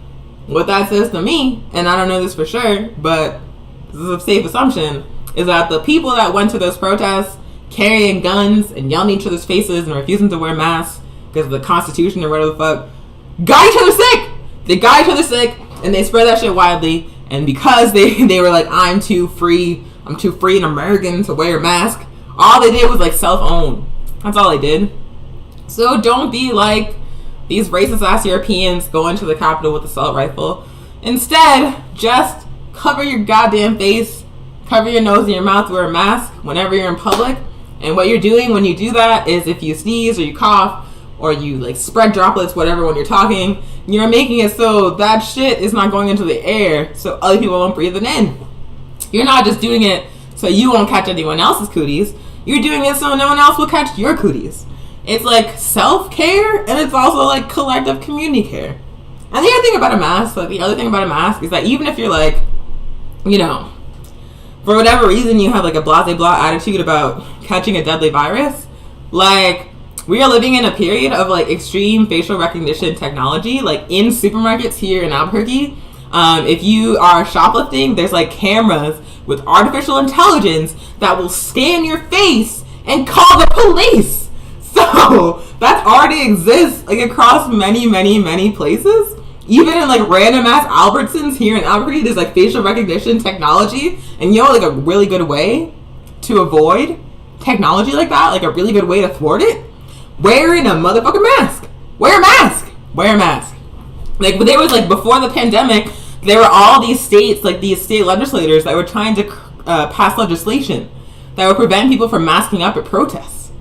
what that says to me, and I don't know this for sure, but this is a safe assumption, is that the people that went to those protests carrying guns and yelling in each other's faces and refusing to wear masks because of the Constitution or whatever the fuck, got each other sick! They got each other sick, and they spread that shit widely, and because they were like, I'm too free and American to wear a mask, all they did was like self-own. That's all they did. So don't be like these racist ass Europeans going to the Capitol with an assault rifle. Instead, just cover your goddamn face, cover your nose and your mouth, wear a mask whenever you're in public. And what you're doing when you do that is if you sneeze or you cough or you like spread droplets, whatever, when you're talking, you're making it so that shit is not going into the air so other people won't breathe it in. You're not just doing it so you won't catch anyone else's cooties. You're doing it so no one else will catch your cooties. It's like self-care, and it's also like collective community care. And the other thing about a mask, is that even if you're like, for whatever reason you have like a blah-blah attitude about catching a deadly virus, like, we are living in a period of like extreme facial recognition technology, like in supermarkets here in Albuquerque. If you are shoplifting, there's like cameras with artificial intelligence that will scan your face and call the police. So that already exists like across many, many, many places. Even in like random ass Albertsons here in Albuquerque, there's like facial recognition technology. And like a really good way to avoid technology like that, like a really good way to thwart it, wearing a motherfucking mask. Wear a mask. Wear a mask. Like, there was like, before the pandemic, there were all these states, like these state legislators that were trying to pass legislation that would prevent people from masking up at protests.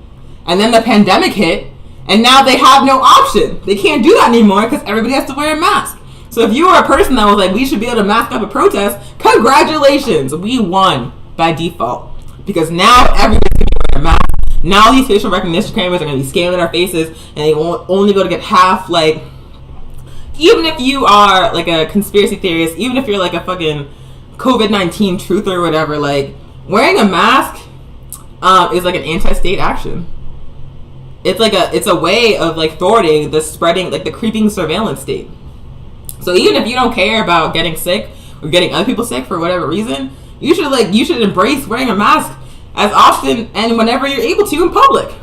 And then the pandemic hit, and now they have no option. They can't do that anymore because everybody has to wear a mask. So if you were a person that was like, we should be able to mask up at protests, congratulations, we won by default. Because now everybody's going to wear a mask. Now these facial recognition cameras are going to be scanning our faces, and they won't only go to get half, like, even if you are like a conspiracy theorist, even if you're like a fucking COVID-19 truther or whatever, like, wearing a mask is like an anti-state action. It's a way of like thwarting the spreading, like the creeping surveillance state. So even if you don't care about getting sick or getting other people sick for whatever reason, you should embrace wearing a mask as often and whenever you're able to in public,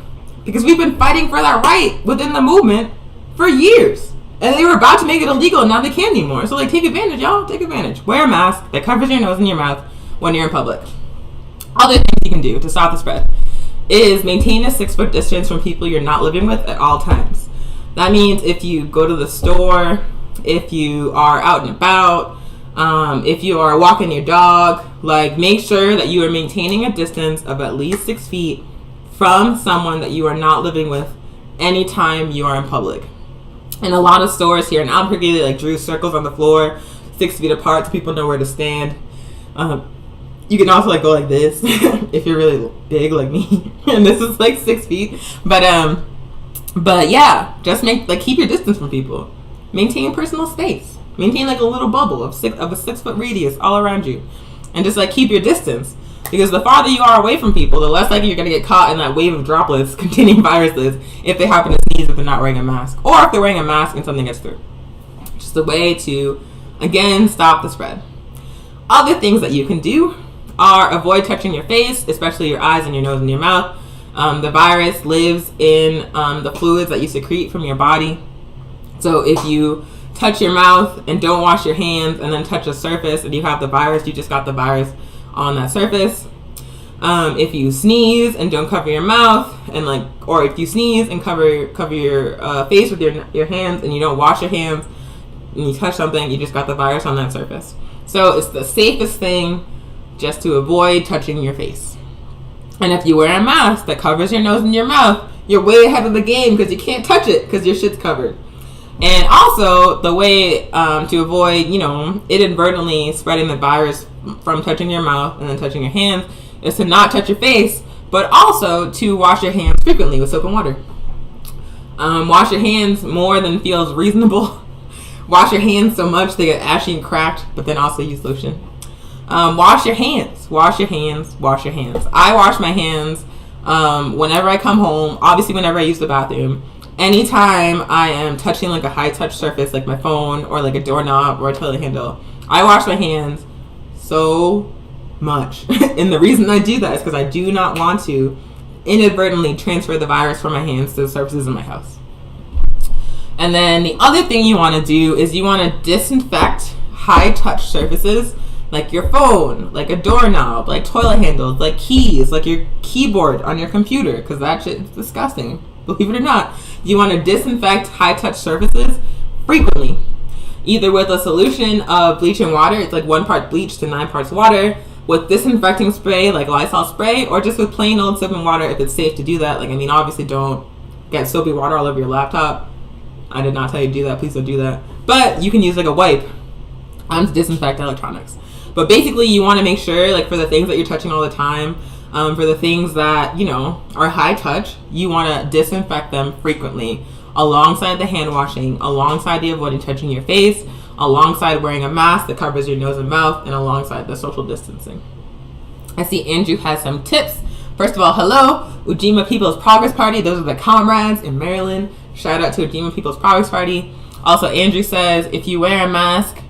because we've been fighting for that right within the movement for years. And they were about to make it illegal, and now they can't anymore. So, like, take advantage, y'all. Take advantage. Wear a mask that covers your nose and your mouth when you're in public. Other things you can do to stop the spread is maintain a 6-foot distance from people you're not living with at all times. That means if you go to the store, if you are out and about, if you are walking your dog, like, make sure that you are maintaining a distance of at least 6 feet from someone that you are not living with anytime you are in public. And a lot of stores here in Albuquerque, they like drew circles on the floor 6 feet apart so people know where to stand. You can also like go like this if you're really big like me, and this is like 6 feet. But yeah, just keep your distance from people. Maintain personal space. Maintain like a little bubble of a 6 foot radius all around you, and just like keep your distance. Because the farther you are away from people, the less likely you're going to get caught in that wave of droplets containing viruses if they happen to sneeze if they're not wearing a mask, or if they're wearing a mask and something gets through. Just a way to, again, stop the spread. Other things that you can do are avoid touching your face, especially your eyes and your nose and your mouth. The virus lives in the fluids that you secrete from your body. So if you touch your mouth and don't wash your hands and then touch a surface and you have the virus, you just got the virus on that surface. If you sneeze and don't cover your mouth, or if you sneeze and cover your face with your hands and you don't wash your hands and you touch something, you just got the virus on that surface. So it's the safest thing just to avoid touching your face. And if you wear a mask that covers your nose and your mouth, you're way ahead of the game because you can't touch it because your shit's covered. And also, the way to avoid, inadvertently spreading the virus from touching your mouth and then touching your hands is to not touch your face, but also to wash your hands frequently with soap and water. Wash your hands more than feels reasonable. Wash your hands so much they get ashy and cracked, but then also use lotion. Wash your hands. Wash your hands. Wash your hands. I wash my hands whenever I come home, obviously whenever I use the bathroom. Anytime I am touching like a high touch surface like my phone or like a doorknob or a toilet handle, I wash my hands so much. And the reason I do that is because I do not want to inadvertently transfer the virus from my hands to the surfaces in my house. And then the other thing you want to do is you want to disinfect high touch surfaces like your phone, like a doorknob, like toilet handles, like keys, like your keyboard on your computer, because that shit is disgusting. Believe it or not, you want to disinfect high-touch surfaces frequently, either with a solution of bleach and water. It's like 1 part bleach to 9 parts water, with disinfecting spray like Lysol spray, or just with plain old soap and water if it's safe to do that. Obviously don't get soapy water all over your laptop. I did not tell you to do that. Please don't do that. But you can use like a wipe to disinfect electronics. But basically, you want to make sure, for the things that you're touching all the time, for the things that, are high touch, you want to disinfect them frequently alongside the hand washing, alongside the avoiding touching your face, alongside wearing a mask that covers your nose and mouth, and alongside the social distancing. I see Andrew has some tips. First of all, hello, Ujima People's Progress Party. Those are the comrades in Maryland. Shout out to Ujima People's Progress Party. Also, Andrew says, if you wear a mask,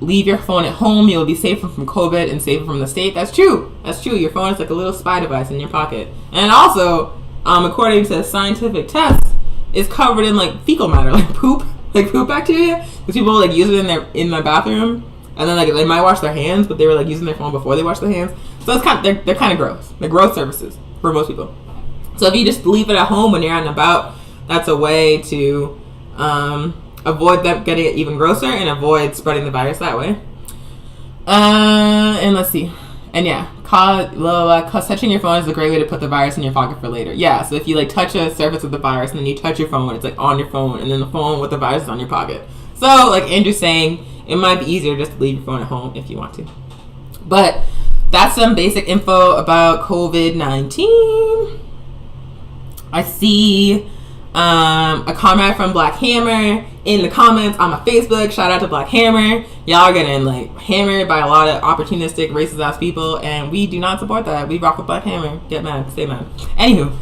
leave your phone at home. You'll be safer from COVID and safer from the state. That's true. That's true. Your phone is like a little spy device in your pocket. And also, according to scientific tests, is covered in fecal matter, like poop bacteria. Because people use it in their bathroom, and then they might wash their hands, but they were using their phone before they wash their hands. So it's they're kind of gross. They're gross surfaces for most people. So if you just leave it at home when you're out and about, that's a way to avoid them getting it even grosser and avoid spreading the virus that way. And let's see. And yeah, touching your phone is a great way to put the virus in your pocket for later. Yeah, so if you touch a surface with the virus and then you touch your phone, it's on your phone, and then the phone with the virus is on your pocket. So like Andrew's saying, it might be easier just to leave your phone at home if you want to. But that's some basic info about COVID-19. I see a comment from Black Hammer in the comments on my Facebook. Shout out to Black Hammer. Y'all are getting hammered by a lot of opportunistic, racist ass people, and we do not support that. We rock with Black Hammer. Get mad, stay mad. Anywho,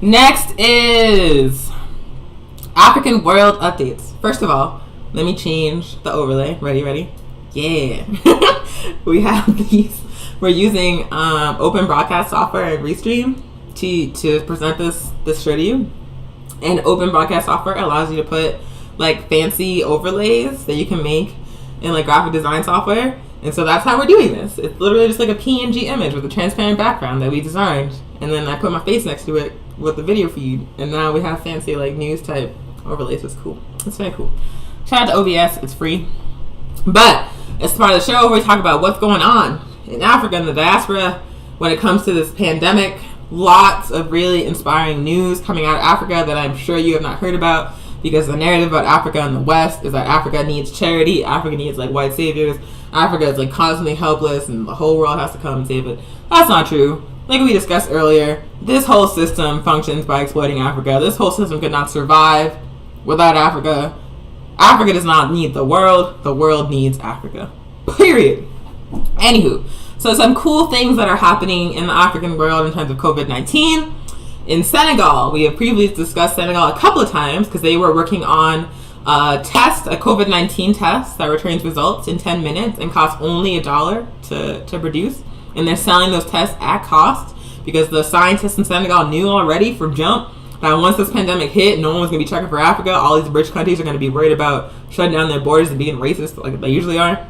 next is African world updates. First of all, let me change the overlay. Ready? Yeah. We have these. We're using open broadcast software and Restream to present this show to you. And open broadcast software allows you to put fancy overlays that you can make in graphic design software. And so that's how we're doing this. It's literally just a PNG image with a transparent background that we designed, and then I put my face next to it with the video feed, and now we have fancy news type overlays. It's cool. It's very cool. Shout out to OBS. It's free. But as part of the show, we talk about what's going on in Africa and the diaspora when it comes to this pandemic lots of really inspiring news coming out of Africa that I'm sure you have not heard about, because the narrative about Africa in the West is that Africa needs charity, Africa needs like white saviors, Africa is like constantly helpless and the whole world has to come and save it. That's not true. Like we discussed earlier, this whole system functions by exploiting Africa. This whole system could not survive without Africa. Africa does not need the world needs Africa. Period. Anywho, so some cool things that are happening in the African world in terms of COVID-19. In Senegal, we have previously discussed Senegal a couple of times because they were working on a COVID-19 test that returns results in 10 minutes and costs only $1 to produce. And they're selling those tests at cost because the scientists in Senegal knew already from jump that once this pandemic hit, no one was going to be checking for Africa. All these rich countries are going to be worried about shutting down their borders and being racist like they usually are.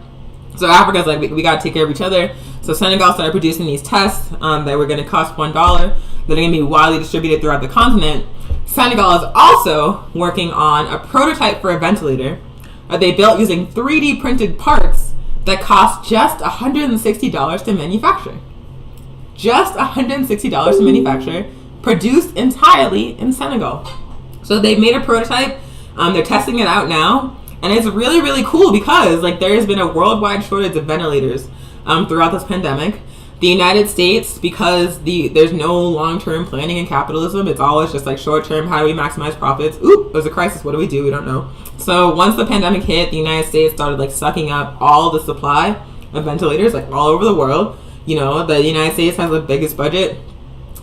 So Africa's like, we got to take care of each other. So Senegal started producing these tests that were going to cost $1. That are going to be widely distributed throughout the continent. Senegal is also working on a prototype for a ventilator that they built using 3D printed parts that cost just $160 to manufacture. Just $160 to manufacture, produced entirely in Senegal. So they made a prototype. They're testing it out now. And it's really, really cool because like there has been a worldwide shortage of ventilators throughout this pandemic. The United States, because there's no long-term planning in capitalism, it's always just like short-term, how do we maximize profits? Oop, there's a crisis, what do? We don't know. So once the pandemic hit, the United States started like sucking up all the supply of ventilators like all over the world. You know, the United States has the biggest budget,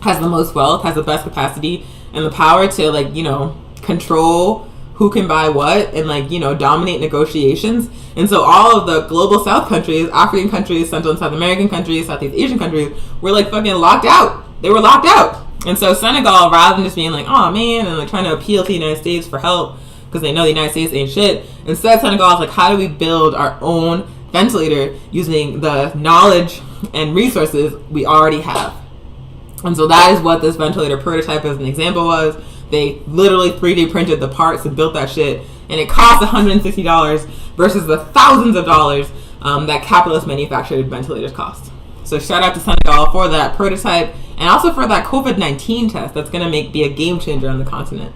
has the most wealth, has the best capacity and the power to like, you know, control who can buy what and like, you know, dominate negotiations. And so all of the global South countries, African countries, Central and South American countries, Southeast Asian countries were like fucking locked out. They were locked out. And so Senegal, rather than just being like, oh man, and like trying to appeal to the United States for help because they know the United States ain't shit, instead Senegal is like, how do we build our own ventilator using the knowledge and resources we already have? And so that is what this ventilator prototype as an example was. They literally 3D printed the parts and built that shit, and it cost $160 versus the thousands of dollars that capitalist manufactured ventilators cost. So shout out to Senegal for that prototype and also for that COVID-19 test that's going to be a game changer on the continent.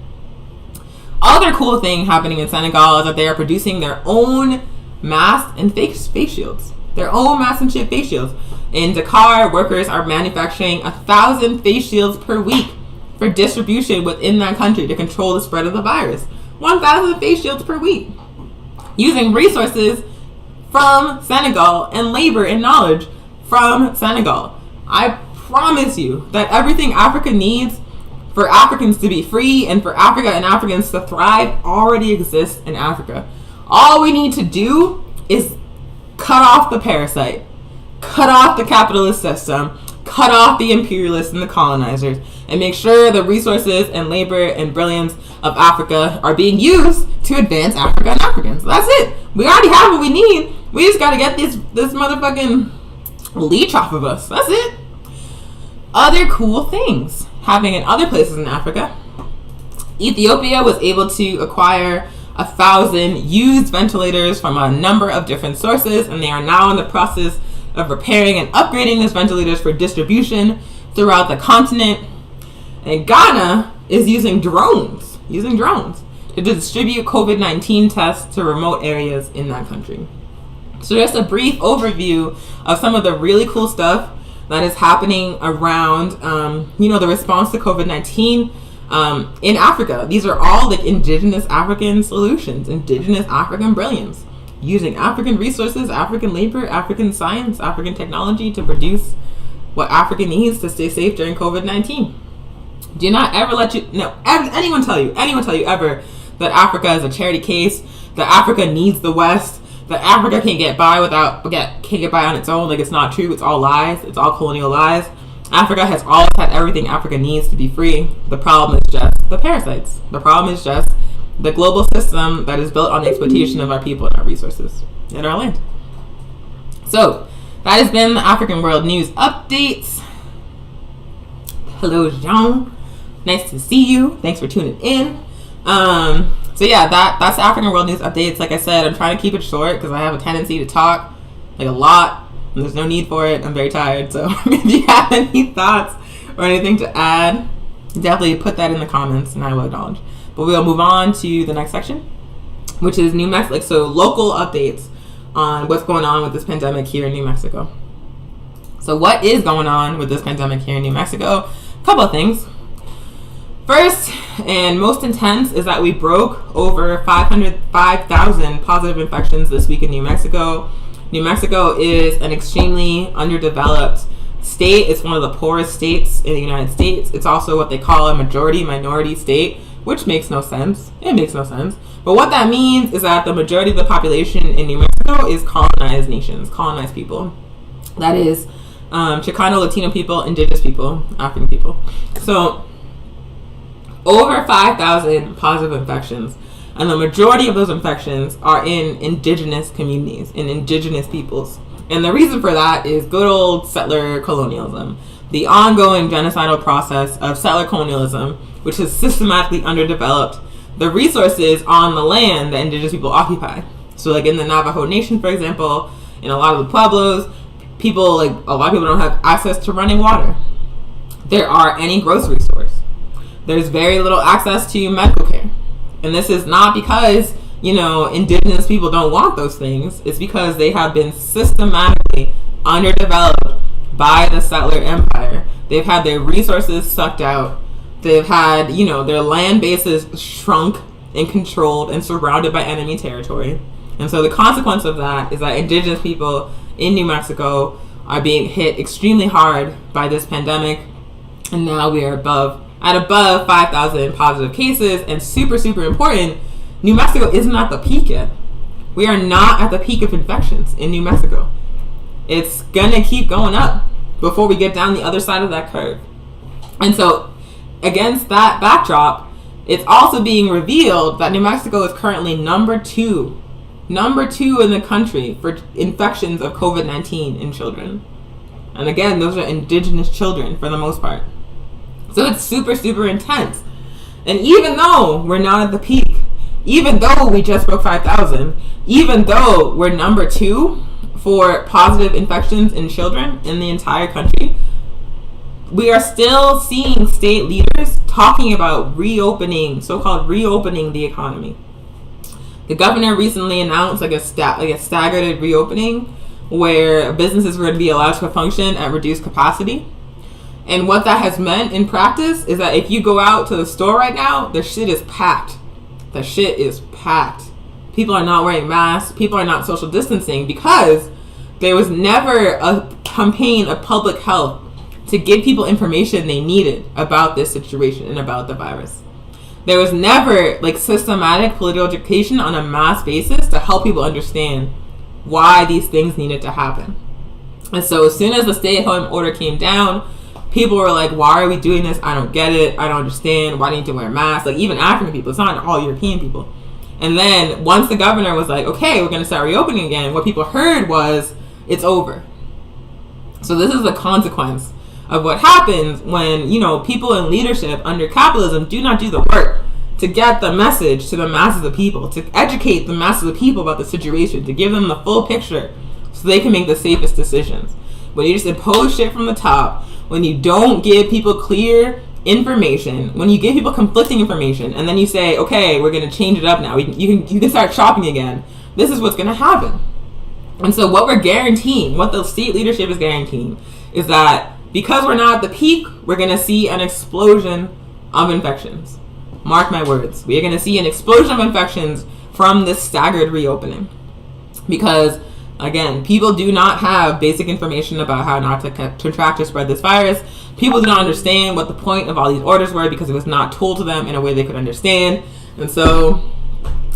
Other cool thing happening in Senegal is that they are producing their own masks and face shields. Their own masks and face shields. In Dakar, workers are manufacturing 1,000 face shields per week for distribution within that country to control the spread of the virus. 1,000 face shields per week. Using resources from Senegal and labor and knowledge from Senegal. I promise you that everything Africa needs for Africans to be free and for Africa and Africans to thrive already exists in Africa. All we need to do is cut off the parasite, cut off the capitalist system, cut off the imperialists and the colonizers, and make sure the resources and labor and brilliance of Africa are being used to advance Africa and Africans. That's it. We already have what we need. We just got to get this motherfucking leech off of us. That's it. Other cool things happening in other places in Africa. Ethiopia was able to acquire 1,000 used ventilators from a number of different sources, and they are now in the process of repairing and upgrading those ventilators for distribution throughout the continent. And Ghana is using drones to distribute COVID-19 tests to remote areas in that country. So just a brief overview of some of the really cool stuff that is happening around, the response to COVID-19 in Africa. These are all like indigenous African solutions, indigenous African brilliance, using African resources, African labor, African science, African technology to produce what Africa needs to stay safe during COVID-19. Do not ever anyone tell you ever that Africa is a charity case, that Africa needs the West, that Africa can't get by on its own. Like, it's not true. It's all lies. It's all colonial lies. Africa has always had everything Africa needs to be free. The problem is just the parasites. The problem is just the global system that is built on the exploitation of our people and our resources and our land. So that has been the African World News Updates. Hello, Jean. Nice to see you. Thanks for tuning in. So yeah, that's the African World News Updates. Like I said, I'm trying to keep it short because I have a tendency to talk like a lot, and there's no need for it. I'm very tired. So if you have any thoughts or anything to add, definitely put that in the comments and I will acknowledge. But we'll move on to the next section, which is New Mexico. So local updates on what's going on with this pandemic here in New Mexico. So what is going on with this pandemic here in New Mexico? A couple of things. First and most intense is that we broke over 5,000 positive infections this week in New Mexico. New Mexico is an extremely underdeveloped state. It's one of the poorest states in the United States. It's also what they call a majority-minority state, which makes no sense. It makes no sense. But what that means is that the majority of the population in New Mexico is colonized nations, colonized people. That is Chicano, Latino people, indigenous people, African people. So over 5,000 positive infections, and the majority of those infections are in indigenous communities, in indigenous peoples. And the reason for that is good old settler colonialism, the ongoing genocidal process of settler colonialism, which has systematically underdeveloped the resources on the land that indigenous people occupy. So like in the Navajo Nation, for example, in a lot of the pueblos, a lot of people don't have access to running water. There are any grocery stores. There's very little access to medical care. And this is not because, indigenous people don't want those things. It's because they have been systematically underdeveloped by the settler empire. They've had their resources sucked out. They've had, their land bases shrunk and controlled and surrounded by enemy territory. And so the consequence of that is that indigenous people in New Mexico are being hit extremely hard by this pandemic. And now we are above 5,000 positive cases, and super, super important, New Mexico isn't at the peak yet. We are not at the peak of infections in New Mexico. It's gonna keep going up before we get down the other side of that curve. And so against that backdrop, it's also being revealed that New Mexico is currently number two in the country for infections of COVID-19 in children. And again, those are indigenous children for the most part. So it's super, super intense. And even though we're not at the peak, even though we just broke 5,000, even though we're number 2 for positive infections in children in the entire country, we are still seeing state leaders talking about so-called reopening the economy. The governor recently announced a staggered reopening where businesses were going to be allowed to function at reduced capacity. And what that has meant in practice is that if you go out to the store right now, the shit is packed. The shit is packed. People are not wearing masks. People are not social distancing because there was never a campaign of public health to give people information they needed about this situation and about the virus. There was never systematic political education on a mass basis to help people understand why these things needed to happen. And so as soon as the stay-at-home order came down, people were like, why are we doing this? I don't get it. I don't understand. Why do you need to wear masks? Even African people. It's not all European people. And then once the governor was like, okay, we're going to start reopening again, what people heard was, it's over. So this is the consequence of what happens when, people in leadership under capitalism do not do the work to get the message to the masses of people, to educate the masses of people about the situation, to give them the full picture so they can make the safest decisions. When you just impose shit from the top, when you don't give people clear information, when you give people conflicting information, and then you say, okay, we're going to change it up now, you can start shopping again, this is what's going to happen. And so what we're guaranteeing, what the state leadership is guaranteeing, is that because we're not at the peak, we're going to see an explosion of infections. Mark my words. We are going to see an explosion of infections from this staggered reopening. Because, again, people do not have basic information about how not to contract or spread this virus. People do not understand what the point of all these orders were because it was not told to them in a way they could understand. And so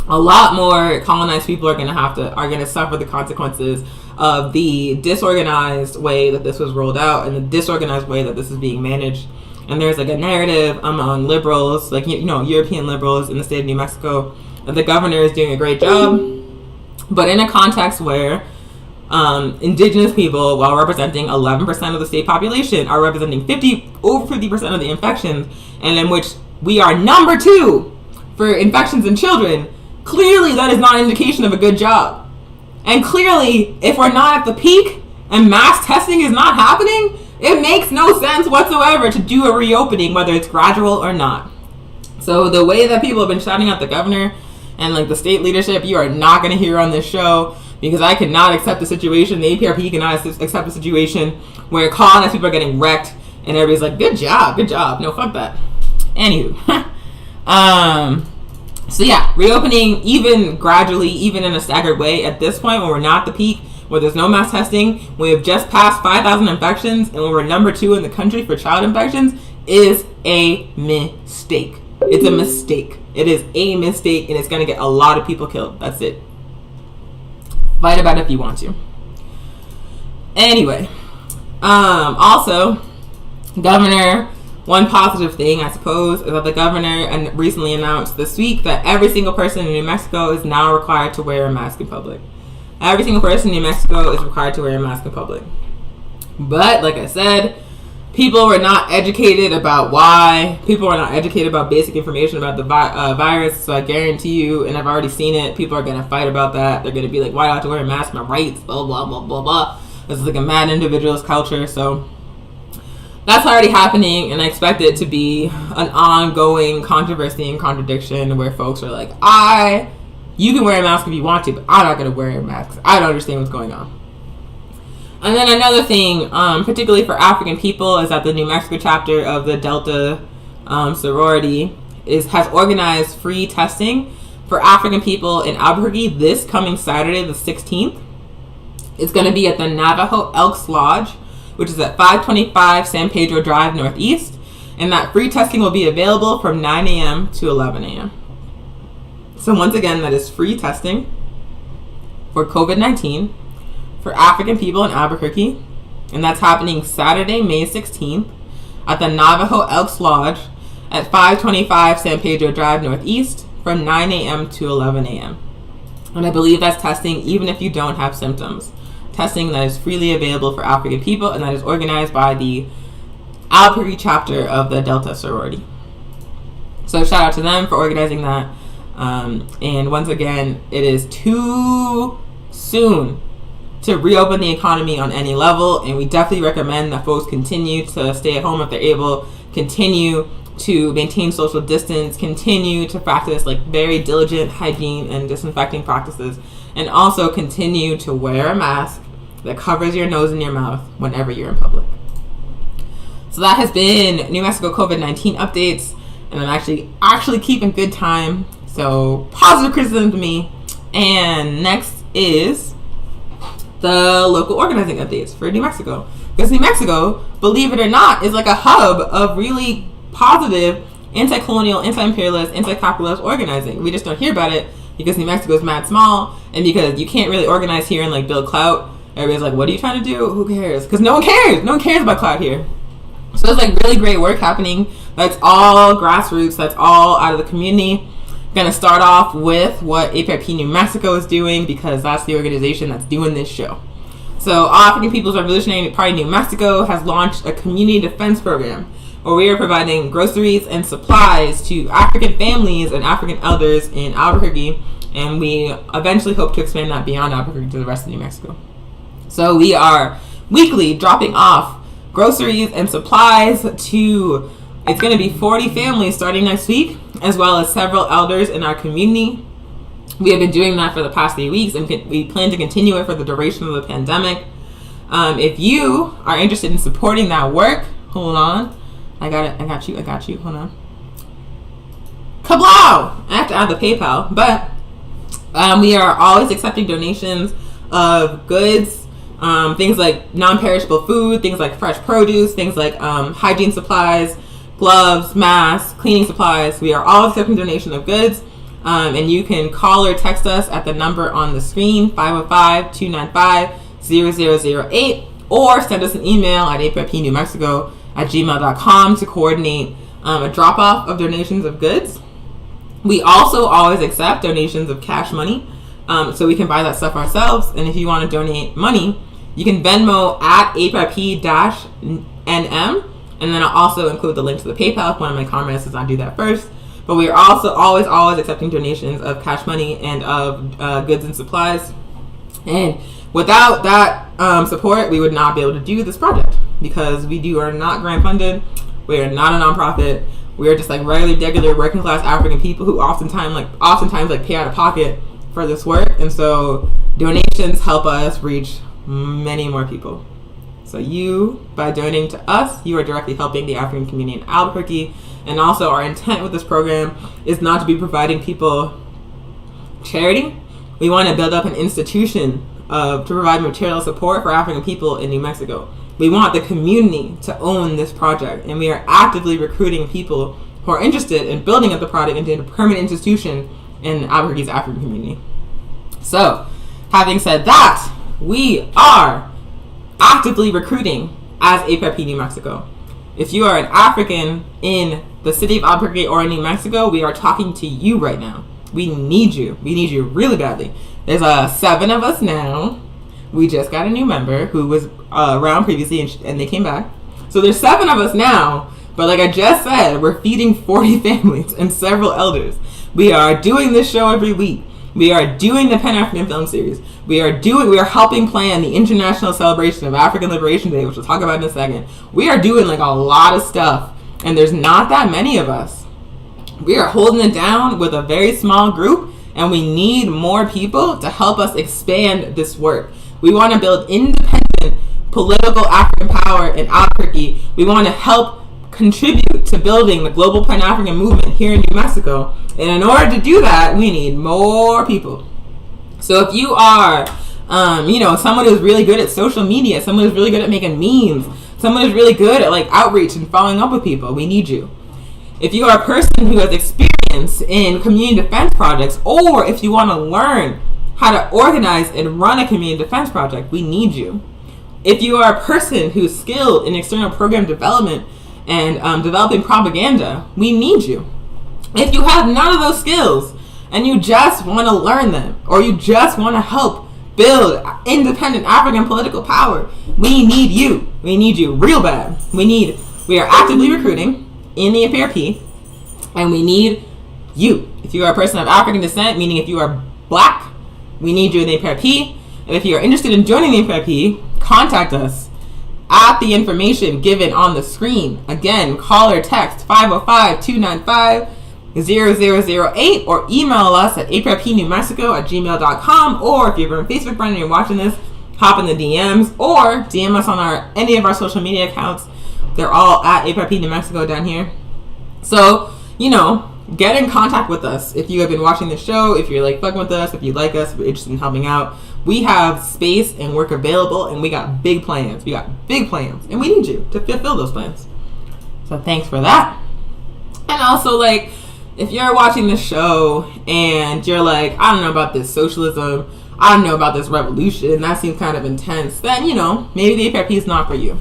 a lot more colonized people are going to suffer the consequences of the disorganized way that this was rolled out and the disorganized way that this is being managed. And there's a narrative among liberals, European liberals in the state of New Mexico, that the governor is doing a great job, but in a context where indigenous people, while representing 11% of the state population, are representing over 50% of the infections, and in which we are number 2 for infections in children. Clearly, that is not an indication of a good job. And clearly, if we're not at the peak and mass testing is not happening, It makes no sense whatsoever to do a reopening, whether it's gradual or not. So the way that people have been shouting out the governor and like the state leadership, you are not going to hear on this show, because I cannot accept the situation. The APRP cannot accept the situation where colonized people are getting wrecked and everybody's like, good job. No, fuck that. Anywho. So yeah, reopening even gradually, even in a staggered way at this point when we're not at the peak, where there's no mass testing, we have just passed 5,000 infections, and we're number 2 in the country for child infections, is a mistake. It's a mistake. It is a mistake, and it's going to get a lot of people killed. That's it. Fight about it if you want to. Anyway, also, governor, one positive thing, I suppose, is that the governor recently announced this week that every single person in New Mexico is now required to wear a mask in public. Every single person in New Mexico is required to wear a mask in public. But, like I said, people were not educated about why. People were not educated about basic information about the virus. So I guarantee you, and I've already seen it, people are going to fight about that. They're going to be like, why do I have to wear a mask? My rights, blah, blah, blah, blah, blah. This is like a mad individualist culture. So that's already happening, and I expect it to be an ongoing controversy and contradiction where folks are like, you can wear a mask if you want to, but I'm not going to wear a mask. I don't understand what's going on. And then another thing, particularly for African people, is that the New Mexico chapter of the Delta sorority has organized free testing for African people in Albuquerque this coming Saturday, the 16th. It's going to be at the Navajo Elks Lodge, which is at 525 San Pedro Drive Northeast. And that free testing will be available from 9 a.m. to 11 a.m. So once again, that is free testing for COVID-19 for African people in Albuquerque. And that's happening Saturday, May 16th at the Navajo Elks Lodge at 525 San Pedro Drive Northeast from 9 a.m. to 11 a.m. And I believe that's testing even if you don't have symptoms. Testing that is freely available for African people, and that is organized by the Albuquerque chapter of the Delta sorority. So shout out to them for organizing that. And once again, it is too soon to reopen the economy on any level, and we definitely recommend that folks continue to stay at home if they're able, continue to maintain social distance, continue to practice like very diligent hygiene and disinfecting practices, and also continue to wear a mask that covers your nose and your mouth whenever you're in public. So that has been New Mexico COVID-19 updates, and I'm actually keeping good time. So positive criticism to me. And next is the local organizing updates for New Mexico. Because New Mexico, believe it or not, is like a hub of really positive anti-colonial, anti-imperialist, anti-capitalist organizing. We just don't hear about it because New Mexico is mad small, and because you can't really organize here and like build clout. Everybody's like, what are you trying to do? Who cares? Because no one cares. No one cares about clout here. So there's like really great work happening. That's all grassroots. That's all out of the community. Going to start off with what APRP New Mexico is doing, because that's the organization that's doing this show. So African People's Revolutionary Party New Mexico has launched a community defense program where we are providing groceries and supplies to African families and African elders in Albuquerque, and we eventually hope to expand that beyond Albuquerque to the rest of New Mexico. So we are weekly dropping off groceries and supplies to, it's going to be 40 families starting next week, as well as several elders in our community. We have been doing that for the past 8 weeks, and we plan to continue it for the duration of the pandemic. If you are interested in supporting that work, hold on. I got you. Hold on. Kablow! I have to add the PayPal, but we are always accepting donations of goods, things like non-perishable food, things like fresh produce, things like hygiene supplies, gloves, masks, cleaning supplies. We are all accepting donation of goods, and you can call or text us at the number on the screen, 505-295-0008, or send us an email at aprpnewmexico@gmail.com to coordinate a drop-off of donations of goods. We also always accept donations of cash money, so we can buy that stuff ourselves. And if you want to donate money, you can Venmo at aprp-nm, and then I'll also include the link to the PayPal if one of my comrades does not do that first. But we are also always accepting donations of cash money and of goods and supplies. And without that support, we would not be able to do this project. because we are not grant funded. We are not a nonprofit. We are just like regular working class African people who oftentimes pay out of pocket for this work. And so donations help us reach many more people. So you, by donating to us, you are directly helping the African community in Albuquerque. And also our intent with this program is not to be providing people charity. We want to build up an institution to provide material support for African people in New Mexico. We want the community to own this project, and we are actively recruiting people who are interested in building up the project into a permanent institution in Albuquerque's African community. So, having said that, we are actively recruiting as APRP New Mexico. If you are an African in the city of Albuquerque or in New Mexico, we are talking to you right now. We need you. We need you really badly. There's 7 of us now. We just got a new member who was around previously and they came back. So there's 7 of us now, but like I just said, we're feeding 40 families and several elders. We are doing this show every week. We are doing the Pan-African film series. We are helping plan the international celebration of African Liberation Day, which we'll talk about in a second. We are doing like a lot of stuff, and there's not that many of us. We are holding it down with a very small group, and we need more people to help us expand this work. We want to build independent political African power in Albuquerque. We want to help contribute to building the global Pan-African movement here in New Mexico. And in order to do that, we need more people. So if you are, someone who's really good at social media, someone who's really good at making memes, someone who's really good at like outreach and following up with people, we need you. If you are a person who has experience in community defense projects, or if you want to learn how to organize and run a community defense project, we need you. If you are a person who's skilled in external program development and developing propaganda, we need you. If you have none of those skills and you just want to learn them, or you just want to help build independent African political power, we need you. We need you real bad. We are actively recruiting in the APRP, and we need you. If you are a person of African descent, meaning if you are black, we need you in the APRP. And if you are interested in joining the APRP, contact us at the information given on the screen. Again, call or text 505-295-0008 or email us at aprpnewmexico@gmail.com. Or if you're on Facebook friend and you're watching this, hop in the DMs or DM us on any of our social media accounts. They're all at APRP New Mexico down here. So, get in contact with us if you have been watching the show, if you're like fucking with us, if you like us, if you're interested in helping out. We have space and work available, and we got big plans. And we need you to fulfill those plans. So thanks for that. And also, like, if you're watching the show and you're like, I don't know about this socialism, I don't know about this revolution, that seems kind of intense, then, maybe the APRP is not for you.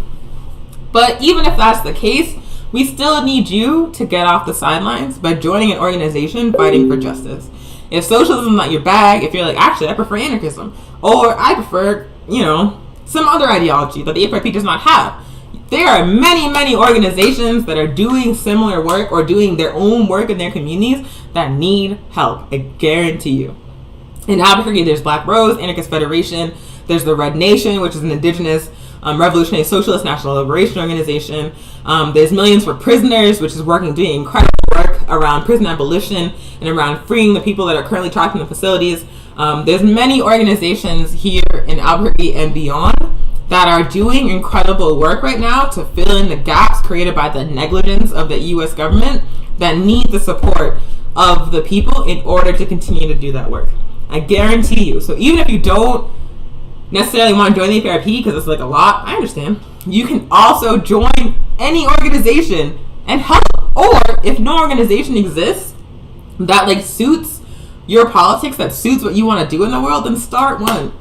But even if that's the case, we still need you to get off the sidelines by joining an organization fighting for justice. If socialism is not your bag, if you're like, actually, I prefer anarchism, or I prefer, some other ideology that the APRP does not have, there are many, many organizations that are doing similar work or doing their own work in their communities that need help. I guarantee you. In Albuquerque, there's Black Rose, Anarchist Federation. There's the Red Nation, which is an indigenous revolutionary socialist national liberation organization. There's Millions for Prisoners, which is doing incredible work around prison abolition and around freeing the people that are currently trapped in the facilities. There's many organizations here in Albuquerque and beyond that are doing incredible work right now to fill in the gaps created by the negligence of the U.S. government that need the support of the people in order to continue to do that work. I guarantee you. So even if you don't necessarily want to join the APRP because it's like a lot, I understand. You can also join any organization and help. Or if no organization exists that like suits your politics, that suits what you want to do in the world, then start one.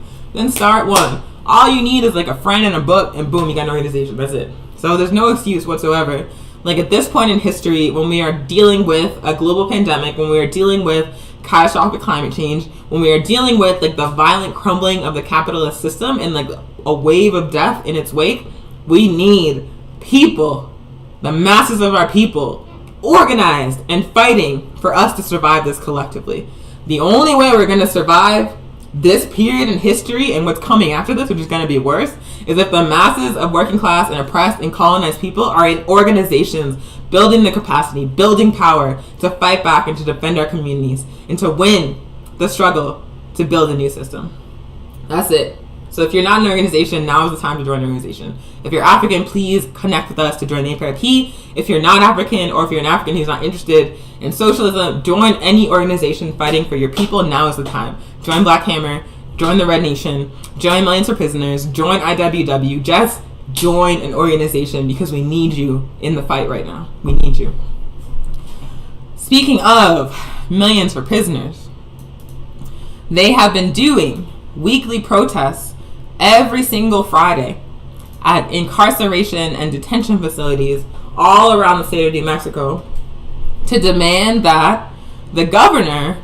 All you need is like a friend and a book, and boom, you got an organization. That's it. So there's no excuse whatsoever. Like at this point in history, when we are dealing with a global pandemic, when we are dealing with catastrophic climate change, when we are dealing with like the violent crumbling of the capitalist system and like a wave of death in its wake, we need people, the masses of our people, organized and fighting for us to survive this collectively. The only way we're going to survive this period in history and what's coming after this, which is going to be worse, is if the masses of working class and oppressed and colonized people are in organizations building the capacity, building power to fight back and to defend our communities and to win the struggle to build a new system. That's it. So if you're not in an organization, now is the time to join an organization. If you're African, please connect with us to join the NPRP. If you're not African, or if you're an African who's not interested in socialism, join any organization fighting for your people. Now is the time. Join Black Hammer, join the Red Nation, join Millions for Prisoners, join IWW. Just join an organization because we need you in the fight right now. We need you. Speaking of Millions for Prisoners, they have been doing weekly protests every single Friday at incarceration and detention facilities all around the state of New Mexico to demand that the governor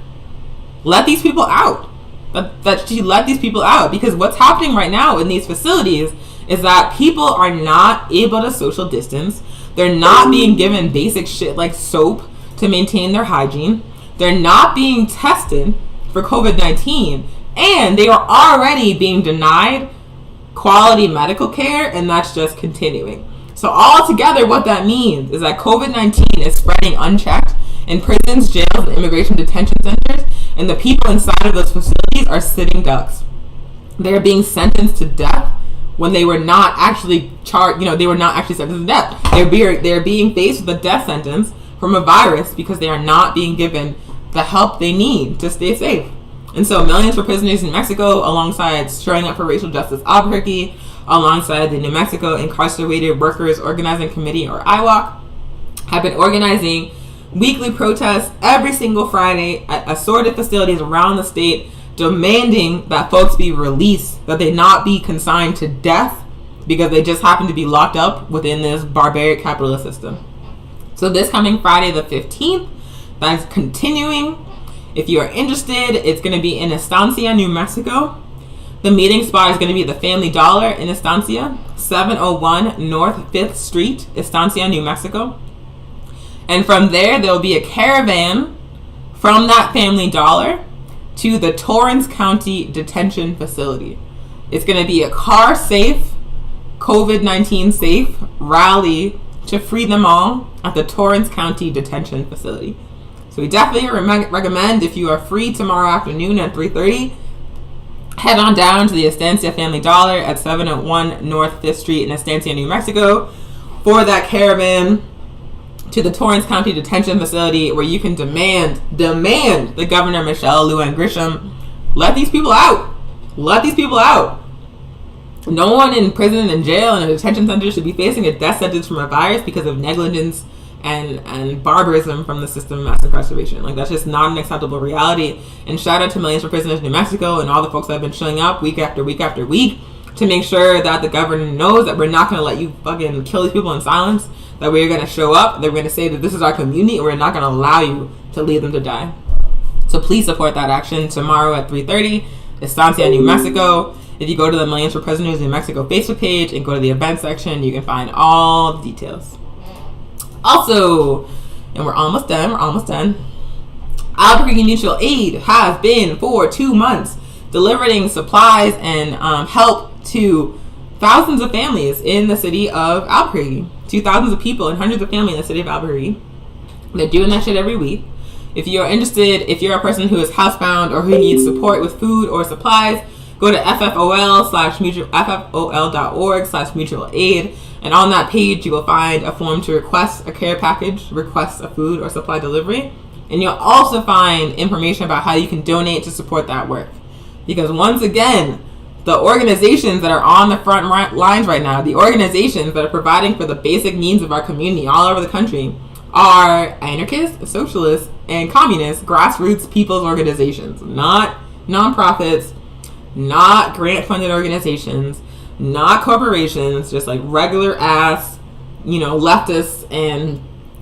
let these people out. That she let these people out. Because what's happening right now in these facilities is that people are not able to social distance. They're not being given basic shit like soap to maintain their hygiene. They're not being tested for COVID-19. And they are already being denied quality medical care, and that's just continuing. So altogether, what that means is that COVID-19 is spreading unchecked in prisons, jails, and immigration detention centers, and the people inside of those facilities are sitting ducks. They're being sentenced to death when they were not actually charged. They were not actually sentenced to death. They're being faced with a death sentence from a virus because they are not being given the help they need to stay safe. And so Millions for Prisoners in Mexico, alongside Showing Up for Racial Justice Albuquerque, alongside the New Mexico Incarcerated Workers Organizing Committee, or IWOC, have been organizing weekly protests every single Friday at assorted facilities around the state, demanding that folks be released, that they not be consigned to death because they just happen to be locked up within this barbaric capitalist system. So this coming Friday the 15th, that's continuing. If you are interested, it's going to be in Estancia, New Mexico. The meeting spot is going to be the Family Dollar in Estancia, 701 North 5th Street, Estancia, New Mexico. And from there will be a caravan from that Family Dollar to the Torrance County Detention Facility. It's going to be a car-safe, COVID-19 safe rally to free them all at the Torrance County Detention Facility. So we definitely recommend, if you are free tomorrow afternoon at 3:30, head on down to the Estancia Family Dollar at 701 North 5th Street in Estancia, New Mexico, for that caravan to the Torrance County Detention Facility, where you can demand the Governor Michelle Lujan Grisham, let these people out. Let these people out. No one in prison and jail and a detention center should be facing a death sentence from a virus because of negligence and barbarism from the system of mass incarceration. Like, that's just not an acceptable reality. And shout out to Millions for Prisoners in New Mexico and all the folks that have been showing up week after week after week to make sure that the governor knows that we're not going to let you fucking kill these people in silence, that we're going to show up, that we're going to say that this is our community, and we're not going to allow you to leave them to die. So please support that action tomorrow at 3:30, Estancia, New Mexico. If you go to the Millions for Prisoners in New Mexico Facebook page and go to the event section, you can find all the details. Also, and we're almost done, Albuquerque Mutual Aid has been for 2 months delivering supplies and help to thousands of families in the city of Albuquerque, to thousands of people and hundreds of families in the city of Albuquerque. They're doing that shit every week. If you're interested, if you're a person who is housebound or who needs support with food or supplies, go to ffol.org/mutual aid. And on that page, you will find a form to request a care package, request a food or supply delivery. And you'll also find information about how you can donate to support that work. Because once again, the organizations that are on the front lines right now, the organizations that are providing for the basic needs of our community all over the country, are anarchists, socialists, and communists, grassroots people's organizations. Not nonprofits, not grant-funded organizations, not corporations, just like regular ass, leftists and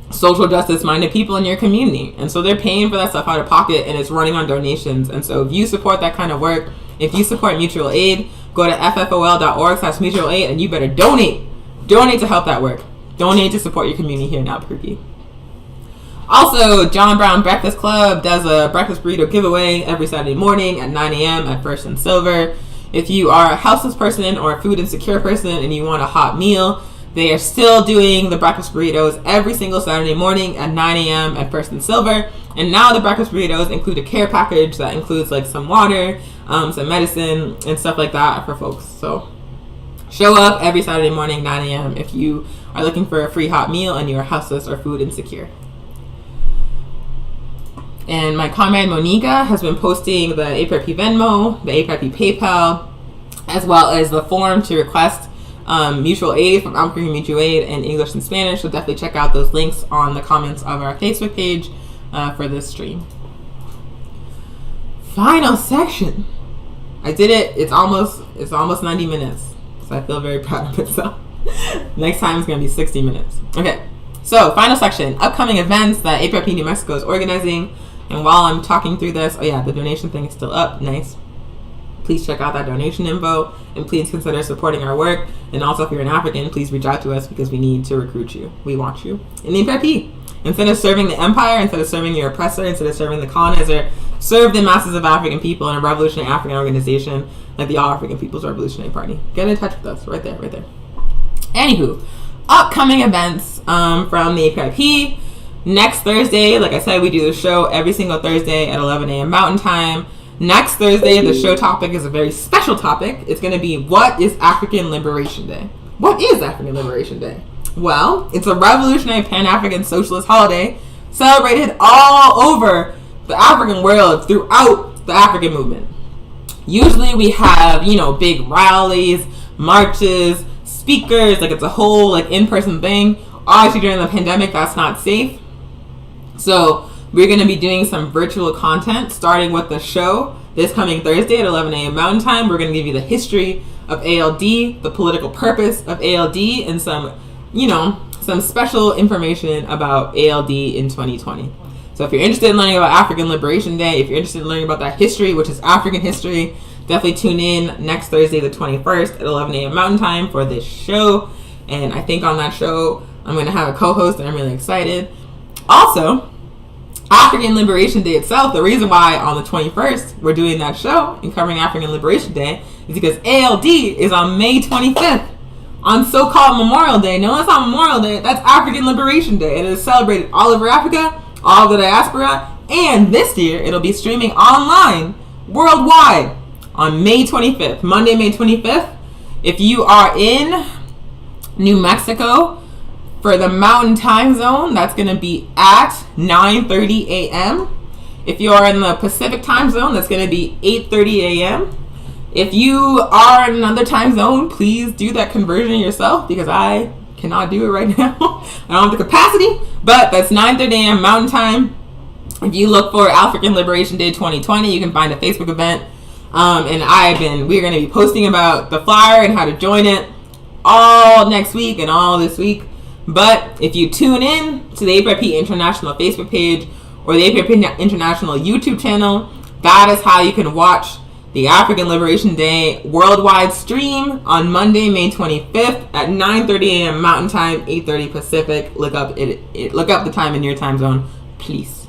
social justice minded people in your community. And so they're paying for that stuff out of pocket, and it's running on donations. And so if you support that kind of work, if you support mutual aid, go to ffol.org/mutual aid, and you better donate to help that work. Donate to support your community here in Albuquerque. Also, John Brown Breakfast Club does a breakfast burrito giveaway every Saturday morning at 9 a.m. at First and Silver. If you are a houseless person or a food insecure person and you want a hot meal, they are still doing the breakfast burritos every single Saturday morning at 9 a.m. at First and Silver. And now the breakfast burritos include a care package that includes like some water, some medicine, and stuff like that for folks. So show up every Saturday morning, 9 a.m. if you are looking for a free hot meal and you are houseless or food insecure. And my comrade Monica has been posting the APRP Venmo, the APRP PayPal, as well as the form to request mutual aid from African Mutual Aid in English and Spanish. So definitely check out those links on the comments of our Facebook page for this stream. Final section. I did it. It's almost 90 minutes. So I feel very proud of myself. Next time it's going to be 60 minutes. Okay. So final section. Upcoming events that APRP New Mexico is organizing. And while I'm talking through this, oh yeah, the donation thing is still up. Nice. Please check out that donation info and please consider supporting our work. And also, if you're an African, please reach out to us because we need to recruit you. We want you in the APRP. Instead of serving the empire, instead of serving your oppressor, instead of serving the colonizer, serve the masses of African people in a revolutionary African organization like the All African People's Revolutionary Party. Get in touch with us right there. Anywho, upcoming events from the APRP. Next Thursday, like I said, we do the show every single Thursday at 11 a.m. Mountain Time. Next Thursday, the show topic is a very special topic. It's going to be, what is African Liberation Day? What is African Liberation Day? Well, it's a revolutionary Pan-African socialist holiday celebrated all over the African world throughout the African movement. Usually we have, big rallies, marches, speakers, like it's a whole like in-person thing. Obviously during the pandemic, that's not safe. So we're going to be doing some virtual content starting with the show this coming Thursday at 11 a.m. Mountain Time. We're going to give you the history of ALD, the political purpose of ALD, and some special information about ALD in 2020. So if you're interested in learning about African Liberation Day, if you're interested in learning about that history, which is African history, definitely tune in next Thursday, the 21st at 11 a.m. Mountain Time for this show. And I think on that show, I'm going to have a co-host and I'm really excited. Also, African Liberation Day itself, the reason why on the 21st we're doing that show and covering African Liberation Day is because ALD is on May 25th on so-called Memorial Day. No, that's not Memorial Day. That's African Liberation Day. And it is celebrated all over Africa, all over the diaspora, and this year it'll be streaming online worldwide on May 25th, Monday, May 25th. If you are in New Mexico, for the Mountain Time Zone, that's going to be at 9:30 a.m. If you are in the Pacific Time Zone, that's going to be 8:30 a.m. If you are in another time zone, please do that conversion yourself because I cannot do it right now. I don't have the capacity, but that's 9:30 a.m. Mountain Time. If you look for African Liberation Day 2020, you can find a Facebook event. And we're going to be posting about the flyer and how to join it all next week and all this week. But if you tune in to the APRP International Facebook page or the APRP International YouTube channel, that is how you can watch the African Liberation Day worldwide stream on Monday, May 25th at 9:30 a.m. Mountain Time, 8:30 Pacific. Look up the time in your time zone, please.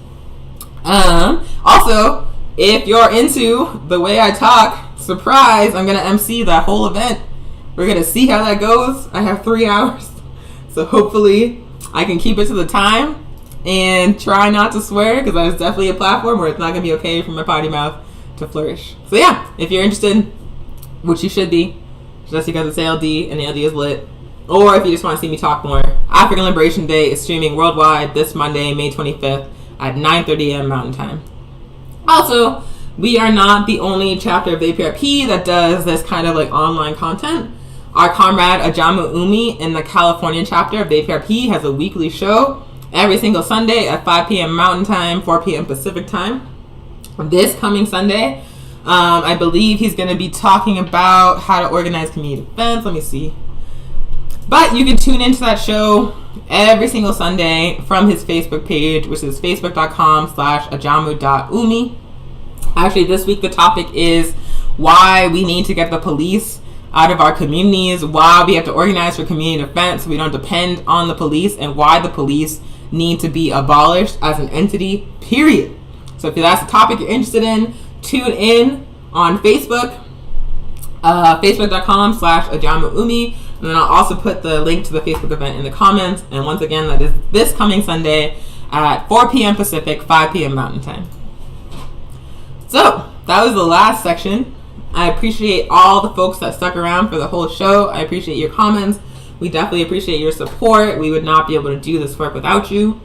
Also, if you're into the way I talk, surprise, I'm going to MC that whole event. We're going to see how that goes. I have 3 hours. So hopefully I can keep it to the time and try not to swear because that is definitely a platform where it's not going to be okay for my potty mouth to flourish. So yeah, if you're interested, which you should be, just because it's ALD and ALD is lit, or if you just want to see me talk more, African Liberation Day is streaming worldwide this Monday, May 25th at 9:30 a.m. Mountain Time. Also, we are not the only chapter of the APRP that does this kind of like online content. Our comrade Ajamu Umi in the California chapter of the APRP has a weekly show every single Sunday at 5 p.m. Mountain Time, 4 p.m. Pacific Time. This coming Sunday, I believe he's going to be talking about how to organize community events. Let me see. But you can tune into that show every single Sunday from his Facebook page, which is facebook.com/ajamu.umi. Actually, this week the topic is why we need to get the police out of our communities, why we have to organize for community defense so we don't depend on the police, and why the police need to be abolished as an entity, period. So if that's the topic you're interested in, tune in on Facebook, facebook.com/Ajamu-Umi. And then I'll also put the link to the Facebook event in the comments. And once again, that is this coming Sunday at 4 p.m. Pacific, 5 p.m. Mountain Time. So that was the last section. I appreciate all the folks that stuck around for the whole show. I appreciate your comments. We definitely appreciate your support. We would not be able to do this work without you.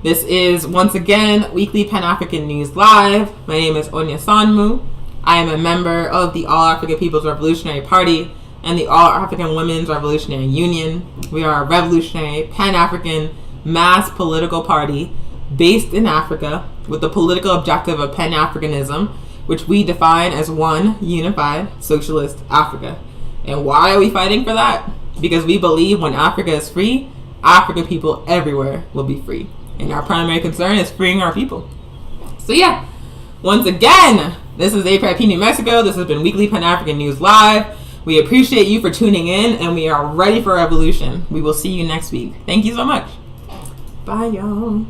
This is, once again, Weekly Pan-African News Live. My name is Onya Sanmu. I am a member of the All-African People's Revolutionary Party and the All-African Women's Revolutionary Union. We are a revolutionary, Pan-African, mass political party based in Africa with the political objective of Pan-Africanism, which we define as one unified socialist Africa. And why are we fighting for that? Because we believe when Africa is free, African people everywhere will be free. And our primary concern is freeing our people. So yeah, once again, this is APRIP New Mexico. This has been Weekly Pan-African News Live. We appreciate you for tuning in, and we are ready for revolution. We will see you next week. Thank you so much. Bye, y'all.